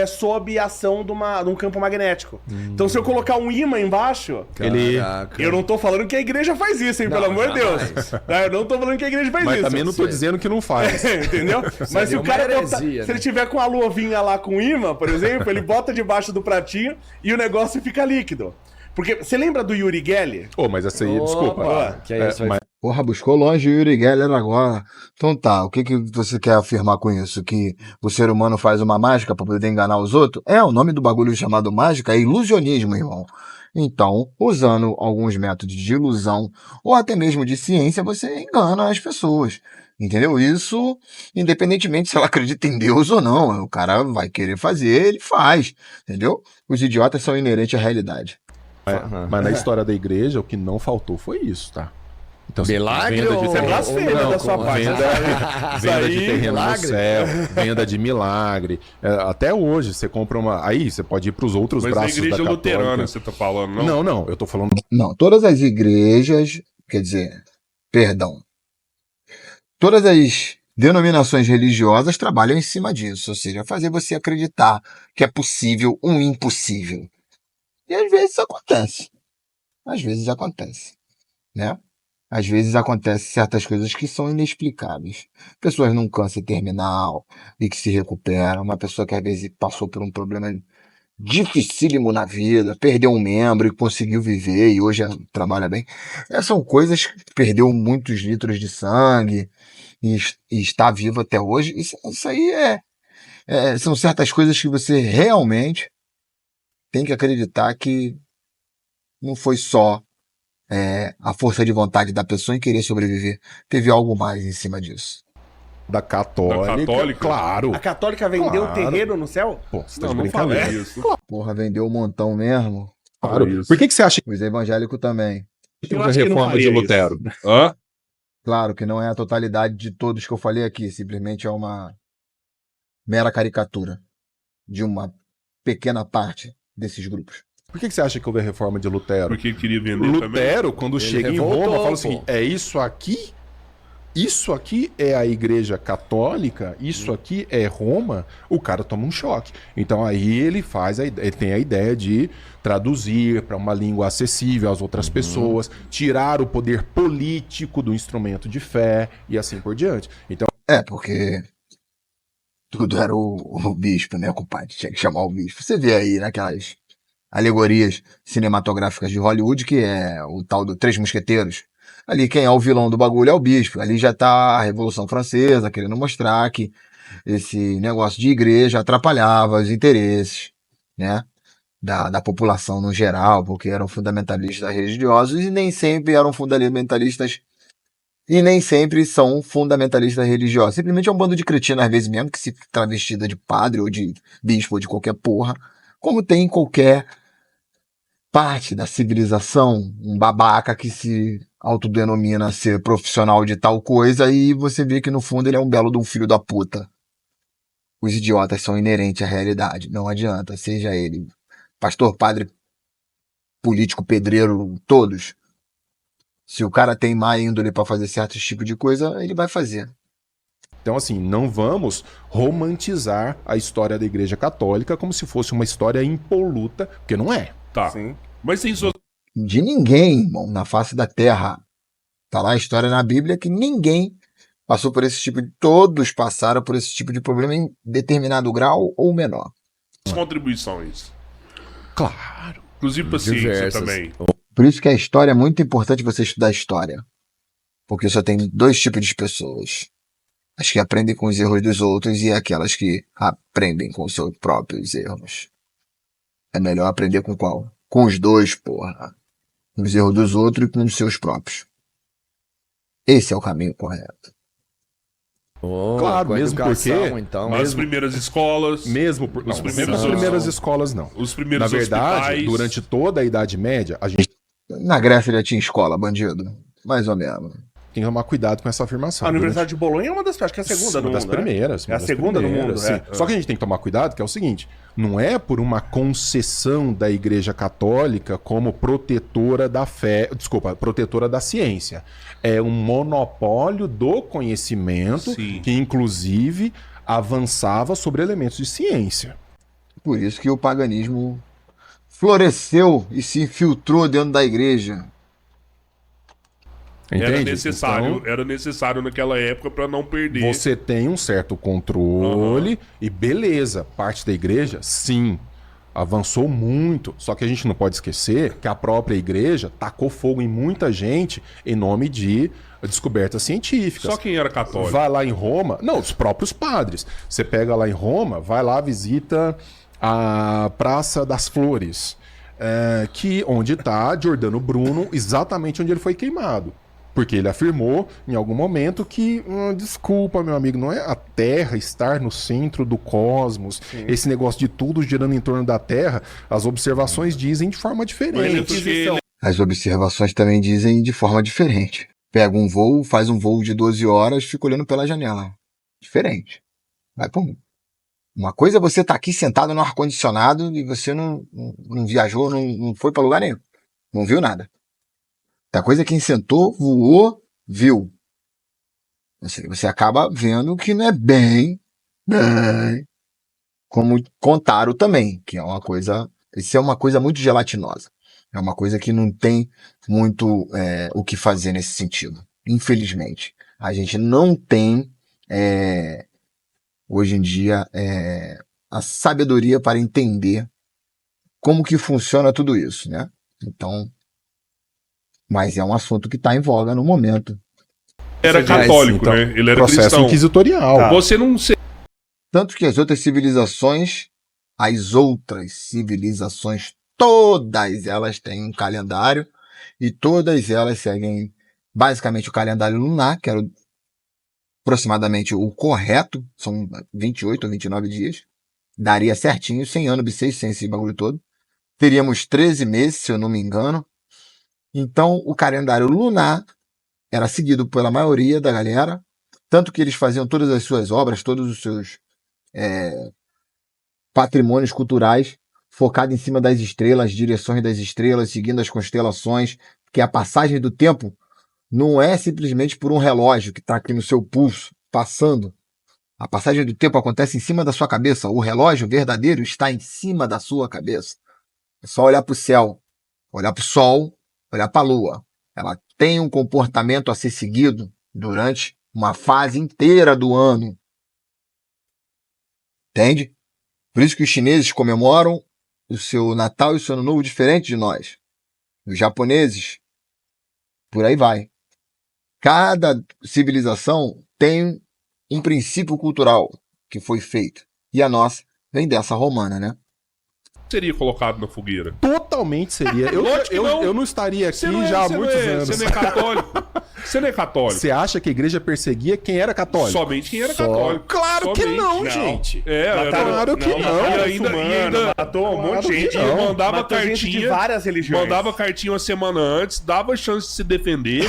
sob a ação de um campo magnético. Então, se eu colocar um ímã embaixo, Caraca. eu não tô falando que a igreja faz isso, hein, Não, pelo amor de Deus. jamais. Tá? Eu não tô falando que a igreja faz Mas isso. também não tô dizendo que não faz. Entendeu? Mas se é o uma cara heresia, se né? ele tiver com a luvinha lá com ímã, por exemplo, ele bota debaixo do pratinho e o negócio fica líquido. Porque você lembra do Yuri Geller? Ô, mas essa aí, desculpa. Opa, que é isso, mas Porra, buscou longe o Yuri Geller agora. Então tá, o que você quer afirmar com isso? Que o ser humano faz uma mágica pra poder enganar os outros? O nome do bagulho chamado mágica é ilusionismo, irmão. Então, usando alguns métodos de ilusão ou até mesmo de ciência, você engana as pessoas. Entendeu? Isso, independentemente se ela acredita em Deus ou não. O cara vai querer fazer, ele faz. Entendeu? Os idiotas são inerentes à realidade. mas na história da igreja, o que não faltou foi isso, tá? Então, assim, Milagre ou- Isso é blasfêmia Não, da sua com- parte. Venda de terreno milagre. no céu, venda de milagre. Até hoje, você compra uma. Aí você pode ir para os outros Mas a braços igreja da católica. luterana, você tá falando, não? Não, eu tô falando. Não, todas as igrejas, quer dizer, perdão, todas as denominações religiosas trabalham em cima disso, ou seja, fazer você acreditar que é possível um impossível. E às vezes acontece. Às vezes acontece, né? Às vezes acontecem certas coisas que são inexplicáveis. Pessoas num câncer terminal e que se recuperam, uma pessoa que às vezes passou por um problema dificílimo na vida, perdeu um membro e conseguiu viver e hoje trabalha bem. São coisas que perdeu muitos litros de sangue e está vivo até hoje. Isso aí são certas coisas que você realmente tem que acreditar que não foi só a força de vontade da pessoa em querer sobreviver. Teve algo mais em cima disso. Da católica. Da católica? Claro. A católica vendeu Claro. terreno no céu? Pô, você tá Não, de não falei brincadeira. isso. Porra, vendeu um montão mesmo. Claro. Isso. Por que você acha Os evangélicos também. que Eu houve a acho que não reforma de faria isso. Lutero? Hã? Claro que não é a totalidade de todos que eu falei aqui, simplesmente é uma mera caricatura de uma pequena parte desses grupos. Por que você acha que houve a reforma de Lutero? Porque queria vender também. Lutero, quando chega em revoltou, Roma, fala o pô. seguinte: isso aqui é a igreja católica, isso aqui é Roma, o cara toma um choque. Então aí ele tem a ideia de traduzir para uma língua acessível às outras pessoas, tirar o poder político do instrumento de fé e assim por diante. Então, Porque tudo era o bispo, né, compadre? Tinha que chamar o bispo. Você vê aí naquelas alegorias cinematográficas de Hollywood, que é o tal do Três Mosqueteiros. Ali quem é o vilão do bagulho é o bispo. Ali já tá a Revolução Francesa, querendo mostrar que esse negócio de igreja atrapalhava os interesses, né, da população no geral, porque eram fundamentalistas religiosos e nem sempre eram fundamentalistas e nem sempre são fundamentalistas religiosos. Simplesmente é um bando de cretinos, às vezes mesmo, que se travestida de padre ou de bispo ou de qualquer porra, como tem em qualquer parte da civilização, um babaca que se autodenomina ser profissional de tal coisa e você vê que no fundo ele é um belo de um filho da puta. Os idiotas são inerentes à realidade, não adianta, seja ele pastor, padre, político, pedreiro, todos. Se o cara tem má índole pra fazer certos tipos de coisa, ele vai fazer. Então, assim, não vamos romantizar a história da Igreja Católica como se fosse uma história impoluta, porque não é. Tá. Sim. Mas tem suas De ninguém, irmão, na face da terra. Tá lá a história na Bíblia que ninguém passou por esse tipo de... Todos passaram por esse tipo de problema em determinado grau ou menor. contribuições. Claro. Inclusive pra ciência Diversas. também. Por isso que a história é muito importante você estudar história. Porque só tem dois tipos de pessoas. As que aprendem com os erros dos outros e aquelas que aprendem com os seus próprios erros. É melhor aprender com qual? Com os dois, porra. Com os erros dos outros e com os seus próprios. Esse é o caminho correto. Oh, Claro, com a mesmo educação, porque- então. As primeiras escolas, Mesmo por... Os não, primeiros- as primeiras escolas não. os Na primeiros verdade, hospitais. durante toda a Idade Média, a gente Na Grécia já tinha escola, bandido. Mais ou menos. tem que tomar cuidado com essa afirmação. A Universidade de Bolonha é uma das, acho que é a segunda Uma no das mundo, né? primeiras. É a segunda no mundo, sim. é. Só que a gente tem que tomar cuidado, que é o seguinte: não é por uma concessão da Igreja Católica como protetora da fé, desculpa, protetora da ciência. É um monopólio do conhecimento Sim. que, inclusive, avançava sobre elementos de ciência. Por isso que o paganismo floresceu e se infiltrou dentro da igreja. Entende? Era Então, era necessário naquela época pra não perder. você tem um certo controle e beleza, parte da igreja, sim, avançou muito. Só que a gente não pode esquecer que a própria igreja tacou fogo em muita gente em nome de descobertas científicas. Só quem era católico. Vai lá em Roma, não, os próprios padres. Você pega lá em Roma, vai lá, visita a Praça das Flores, onde está Giordano Bruno, exatamente onde ele foi queimado. Porque ele afirmou em algum momento que, desculpa, meu amigo, não é a Terra estar no centro do cosmos, esse negócio de tudo girando em torno da Terra, as observações dizem de forma diferente. Porque As observações também dizem de forma diferente. Pega um voo, faz um voo de 12 horas, fica olhando pela janela. Diferente. Vai por um. Uma coisa é você estar aqui sentado no ar-condicionado e você não viajou, não foi para lugar nenhum. Não viu nada. Outra coisa é quem sentou, voou, viu. Você acaba vendo que não é bem como contaram também, que é uma coisa... Isso é uma coisa muito gelatinosa. É uma coisa que não tem muito o que fazer nesse sentido. Infelizmente. A gente não tem, hoje em dia, a sabedoria para entender como que funciona tudo isso, né? Então, mas é um assunto que está em voga no momento. era católico, Então, né? Ele era processo cristão. inquisitorial. Tá. Você não sei. Tanto que as outras civilizações, todas elas têm um calendário e todas elas seguem basicamente o calendário lunar, que era aproximadamente o correto, são 28 ou 29 dias, daria certinho, 100 anos bissexto, sem esse bagulho todo. Teríamos 13 meses, se eu não me engano. Então, o calendário lunar era seguido pela maioria da galera, tanto que eles faziam todas as suas obras, todos os seus patrimônios culturais focado em cima das estrelas, direções das estrelas, seguindo as constelações, porque a passagem do tempo não é simplesmente por um relógio que está aqui no seu pulso, passando. A passagem do tempo acontece em cima da sua cabeça. O relógio verdadeiro está em cima da sua cabeça. É só olhar para o céu, olhar para o sol, olhar para a lua. Ela tem um comportamento a ser seguido durante uma fase inteira do ano. Entende? Por isso que os chineses comemoram o seu Natal e o seu Ano Novo diferente de nós. Os japoneses, por aí vai. Cada civilização tem um princípio cultural que foi feito. E a nossa vem dessa romana, né? Seria colocado na fogueira. Totalmente seria. Lógico que não. Eu não estaria aqui Você não é, já há você muitos não é, anos. Você não é católico. Você não é católico. Você acha que a igreja perseguia quem era católico? Somente quem era Só- católico. Claro que Somente. não, gente. Mataram- Claro que não. mataram E ainda- muçulmano, matou um monte de gente. que não. mandava Matou gente de cartinha. várias religiões. Mandava cartinha uma semana antes, dava chance de se defender.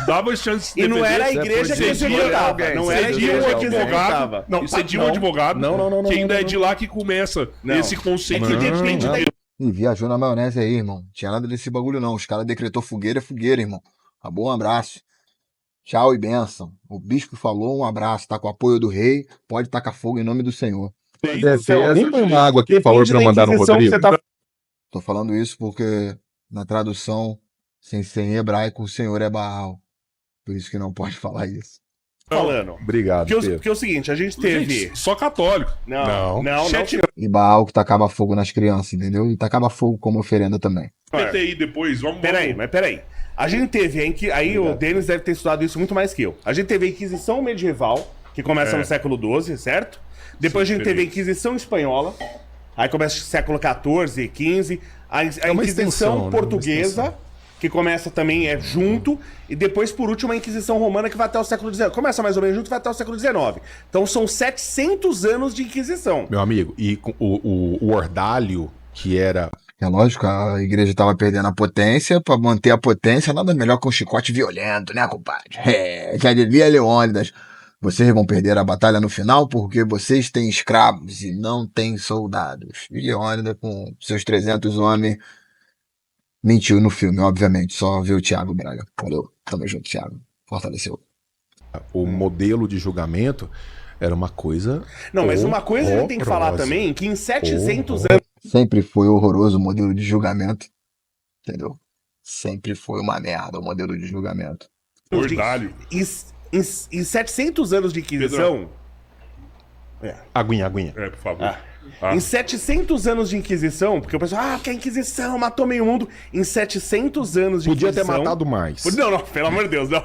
Dava chance de se E defender. não era a igreja que Cedia- executava. Não era a cedia igreja um que advogado. executava. E cedia um advogado. Não, que ainda não, é não, de não. lá que começa Não. esse conceito É que de depende de da Deus. E viajou na maionese aí, irmão. Tinha nada desse bagulho, não. Os caras decretou fogueira, é fogueira, irmão. Acabou, um abraço. Tchau e bênção. O bispo falou, um abraço. Tá com o apoio do rei. Pode tacar fogo em nome do Senhor. Alguém põe uma água aqui, por favor, pra eu mandar no Rodrigo. Tô falando isso porque na tradução, sem ser em hebraico, o Senhor é Baal. Por isso que não pode falar isso. falando. Obrigado, Pedro. Porque é o seguinte, a gente teve... Gente, só católico. Não. Chat E Baal que tacava fogo nas crianças, entendeu? E tacava fogo como oferenda também. PTI depois, vamos... Peraí. A gente teve aí o Denis deve ter estudado isso muito mais que eu. A gente teve a Inquisição Medieval, que começa no século XII, certo? Depois a gente teve a Inquisição Espanhola, aí começa no século XIV, XV. A Inquisição extensão, Portuguesa, né? que começa também junto. E depois, por último, a Inquisição Romana, que vai até o século XIX. Começa mais ou menos junto e vai até o século XIX. Então são 700 anos de Inquisição. Meu amigo, e o ordalho, que era... É lógico, a igreja estava perdendo a potência, para manter a potência, nada melhor que um chicote violento, né, compadre? Já dizia Leônidas, vocês vão perder a batalha no final porque vocês têm escravos e não têm soldados. E Leônidas, com seus 300 homens, mentiu no filme, obviamente, só viu o Thiago Braga. Valeu, tamo junto, Thiago. Fortaleceu. O modelo de julgamento era uma coisa... Não, mas uma coisa a gente tem que falar horrorosa. também, que em 700 anos... Sempre foi horroroso o modelo de julgamento, entendeu? Sempre foi uma merda o modelo de julgamento. Ordalho. Em 700 anos de Inquisição... Aguinha. Por favor. Em 700 anos de Inquisição, porque o pessoal, que a Inquisição matou meio mundo. Em 700 anos de Podia ter Inquisição... matado mais. Não, pelo amor de Deus, não.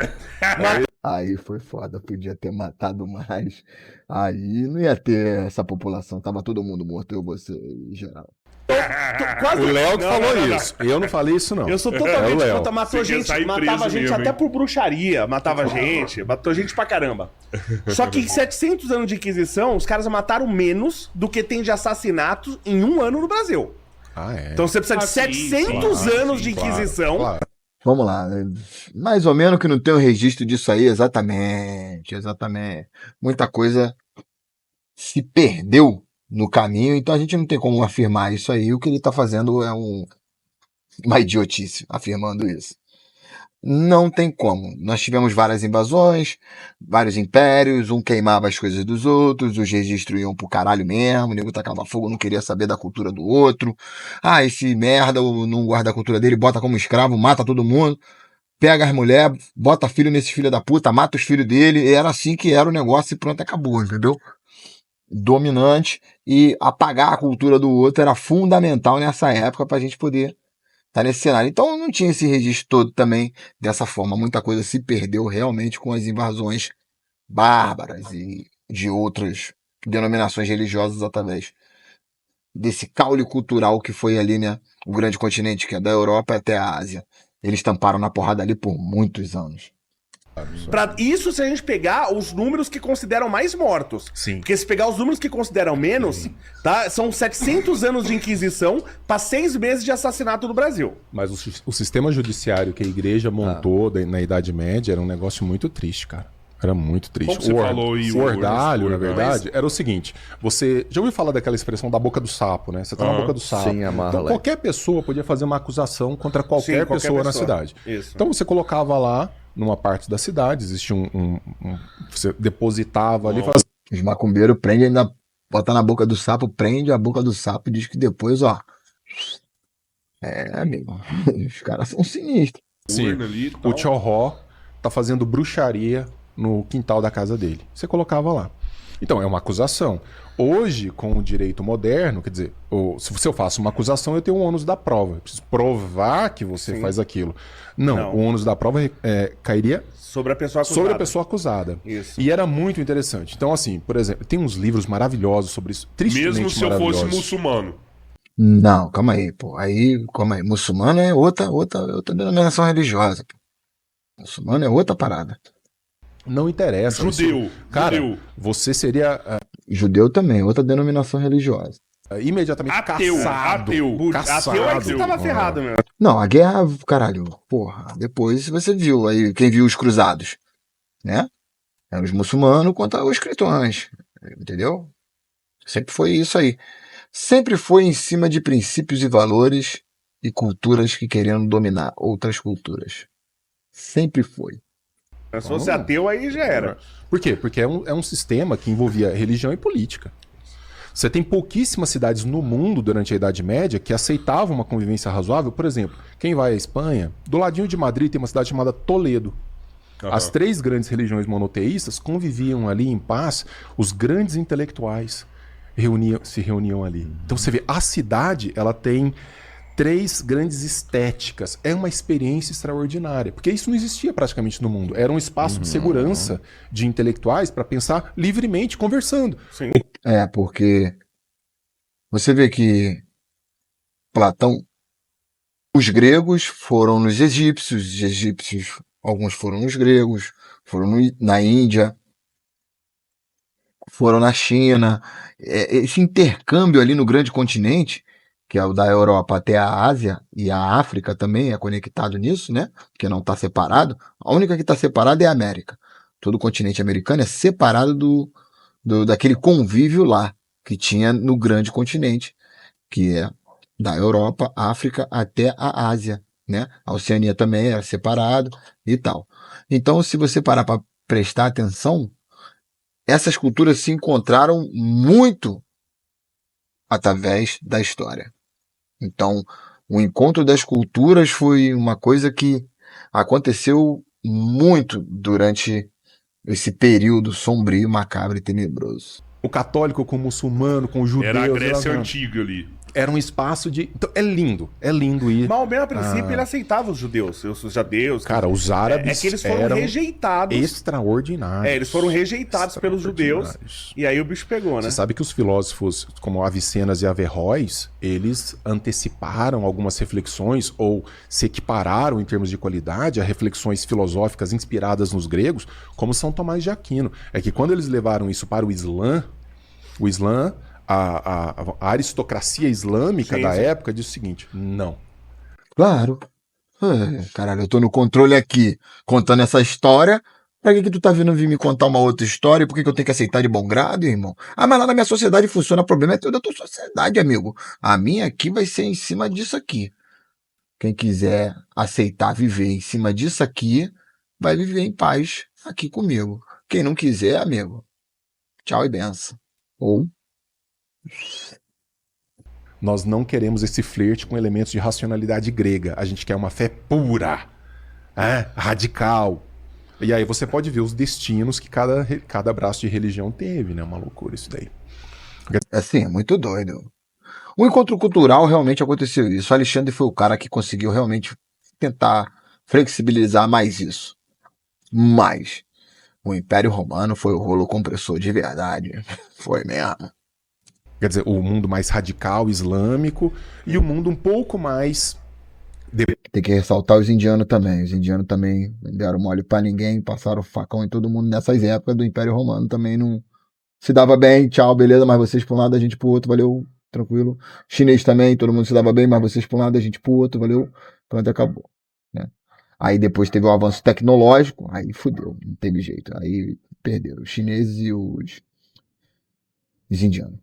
Aí foi foda, podia ter matado mais. Aí não ia ter essa população, tava todo mundo morto, eu, você em geral. Quase... O Léo que Não, falou não. isso. Eu não falei isso, não. Eu sou É totalmente o Léo. contra, matou Você quer gente, sair matava preso gente mesmo, até hein? por bruxaria, matava gente, matou gente pra caramba. Só que em 700 anos de Inquisição, os caras mataram menos do que tem de assassinatos em um ano no Brasil. Ah, é. Então você precisa de sim, 700 sim, anos de Inquisição. Claro. Vamos lá, mais ou menos que não tem um registro disso aí, exatamente. Muita coisa se perdeu no caminho, então a gente não tem como afirmar isso aí. O que ele tá fazendo é uma idiotice, afirmando isso. Não tem como. Nós tivemos várias invasões, vários impérios, um queimava as coisas dos outros, os registros iam pro caralho mesmo, o nego tacava fogo, não queria saber da cultura do outro. Esse merda não guarda a cultura dele, bota como escravo, mata todo mundo, pega as mulheres, bota filho nesses filhos da puta, mata os filhos dele, e era assim que era o negócio e pronto, acabou, entendeu? Dominante, e apagar a cultura do outro era fundamental nessa época pra gente poder tá nesse cenário. Então não tinha esse registro todo também dessa forma. Muita coisa se perdeu realmente com as invasões bárbaras e de outras denominações religiosas através desse caule cultural que foi ali, né? O grande continente, que é da Europa até a Ásia. Eles tamparam na porrada ali por muitos anos. Pra isso, se a gente pegar os números que consideram mais mortos. Sim. Porque se pegar os números que consideram menos, tá? São 700 anos de Inquisição pra 6 meses de assassinato no Brasil. Mas o sistema judiciário que a igreja montou na Idade Média era um negócio muito triste, cara. Era muito triste. Como você falou aí, o ordalho, na ordalho. verdade, era o seguinte. Você já ouviu falar daquela expressão da boca do sapo, né? Você tá na boca do sapo. Sim, amarra Então lá. qualquer pessoa podia fazer uma acusação contra qualquer, pessoa na cidade. Isso. Então você colocava lá, numa parte da cidade, existia você depositava ali e fazia... Os macumbeiros prendem, ainda bota na boca do sapo, prende a boca do sapo e diz que depois, ó. Amigo. Os caras são sinistros. Sim, Urna ali e tal. o Tchorró tá fazendo bruxaria no quintal da casa dele. Você colocava lá. Então, é uma acusação. Hoje, com o direito moderno, quer dizer, se eu faço uma acusação, eu tenho o ônus da prova. Eu preciso provar que você faz aquilo. Não, o ônus da prova cairia Sobre a pessoa acusada. sobre a pessoa acusada. Isso. E era muito interessante. Então, assim, por exemplo, tem uns livros maravilhosos sobre isso. Tristemente Mesmo se eu fosse maravilhosos. muçulmano. Não, calma aí, pô. Calma aí. Muçulmano é outra denominação religiosa, pô. Muçulmano é outra parada. Não interessa. Judeu. Cara, Judeu. você seria Judeu também, outra denominação religiosa. imediatamente Ateu, caçado. ateu. Caçado. Ateu é que você tava ferrado, meu. Não, a guerra, caralho, porra. Depois você viu aí, quem viu os cruzados, né? Eram os muçulmanos contra os cristãos, entendeu? Sempre foi isso aí. Sempre foi em cima de princípios e valores e culturas que queriam dominar outras culturas. Sempre foi. Se fosse ateu, aí já era. Por quê? Porque é um sistema que envolvia religião e política. Você tem pouquíssimas cidades no mundo durante a Idade Média que aceitavam uma convivência razoável. Por exemplo, quem vai à Espanha, do ladinho de Madrid tem uma cidade chamada Toledo. As 3 grandes religiões monoteístas conviviam ali em paz, os grandes intelectuais se reuniam ali. Então você vê, a cidade, ela tem 3 grandes estéticas. É uma experiência extraordinária, porque isso não existia praticamente no mundo. Era um espaço de segurança de intelectuais para pensar livremente, conversando. Sim. Porque você vê que Platão, os gregos foram nos egípcios, os egípcios, alguns foram nos gregos, foram na Índia, foram na China. Esse intercâmbio ali no grande continente, que é o da Europa até a Ásia, e a África também é conectado nisso, né? Porque não está separado. A única que está separada é a América. Todo o continente americano é separado daquele convívio lá que tinha no grande continente, que é da Europa, África até a Ásia, né? A Oceania também era separado e tal. Então, se você parar para prestar atenção, essas culturas se encontraram muito através da história. Então, o encontro das culturas foi uma coisa que aconteceu muito durante esse período sombrio, macabro e tenebroso. O católico com o muçulmano, com o judeu. Era a Grécia antiga ali. Era um espaço de... Então, é lindo ir. Maomé, a princípio, ele aceitava os judeus, os judeus. Cara, os árabes que eles foram eram rejeitados. extraordinários. Eles foram rejeitados pelos judeus. E aí o bicho pegou, né? Você sabe que os filósofos, como Avicenas e Averroes, eles anteciparam algumas reflexões ou se equipararam em termos de qualidade a reflexões filosóficas inspiradas nos gregos, como São Tomás de Aquino. É que quando eles levaram isso para o Islã, a aristocracia islâmica da época disse o seguinte: não. Claro. Caralho, eu tô no controle aqui, contando essa história. Pra que tu tá vindo vir me contar uma outra história? Por que eu tenho que aceitar de bom grado, irmão? Mas lá na minha sociedade funciona, o problema é teu da tua sociedade, amigo. A minha aqui vai ser em cima disso aqui. Quem quiser aceitar viver em cima disso aqui, vai viver em paz aqui comigo. Quem não quiser, amigo, tchau e benção. Ou Nós não queremos esse flerte com elementos de racionalidade grega. A gente quer uma fé pura, radical. E aí você pode ver os destinos que cada braço de religião teve, né? Uma loucura isso daí. assim, é muito doido. O encontro cultural realmente aconteceu isso. O Alexandre foi o cara que conseguiu realmente tentar flexibilizar mais isso. Mas o Império Romano foi o rolo compressor de verdade. Foi mesmo. Quer dizer, o mundo mais radical, islâmico, e o mundo um pouco mais... Tem que ressaltar os indianos também. Os indianos também não deram mole pra ninguém, passaram facão em todo mundo nessas épocas do Império Romano. Também não se dava bem, tchau, beleza, mas vocês pra um lado, a gente pro outro, valeu, tranquilo. Chinês também, todo mundo se dava bem, mas vocês pra um lado, a gente pro outro, valeu, pronto, acabou. Né? Aí depois teve o avanço tecnológico, aí fudeu, não teve jeito. Aí perderam os chineses e os indianos.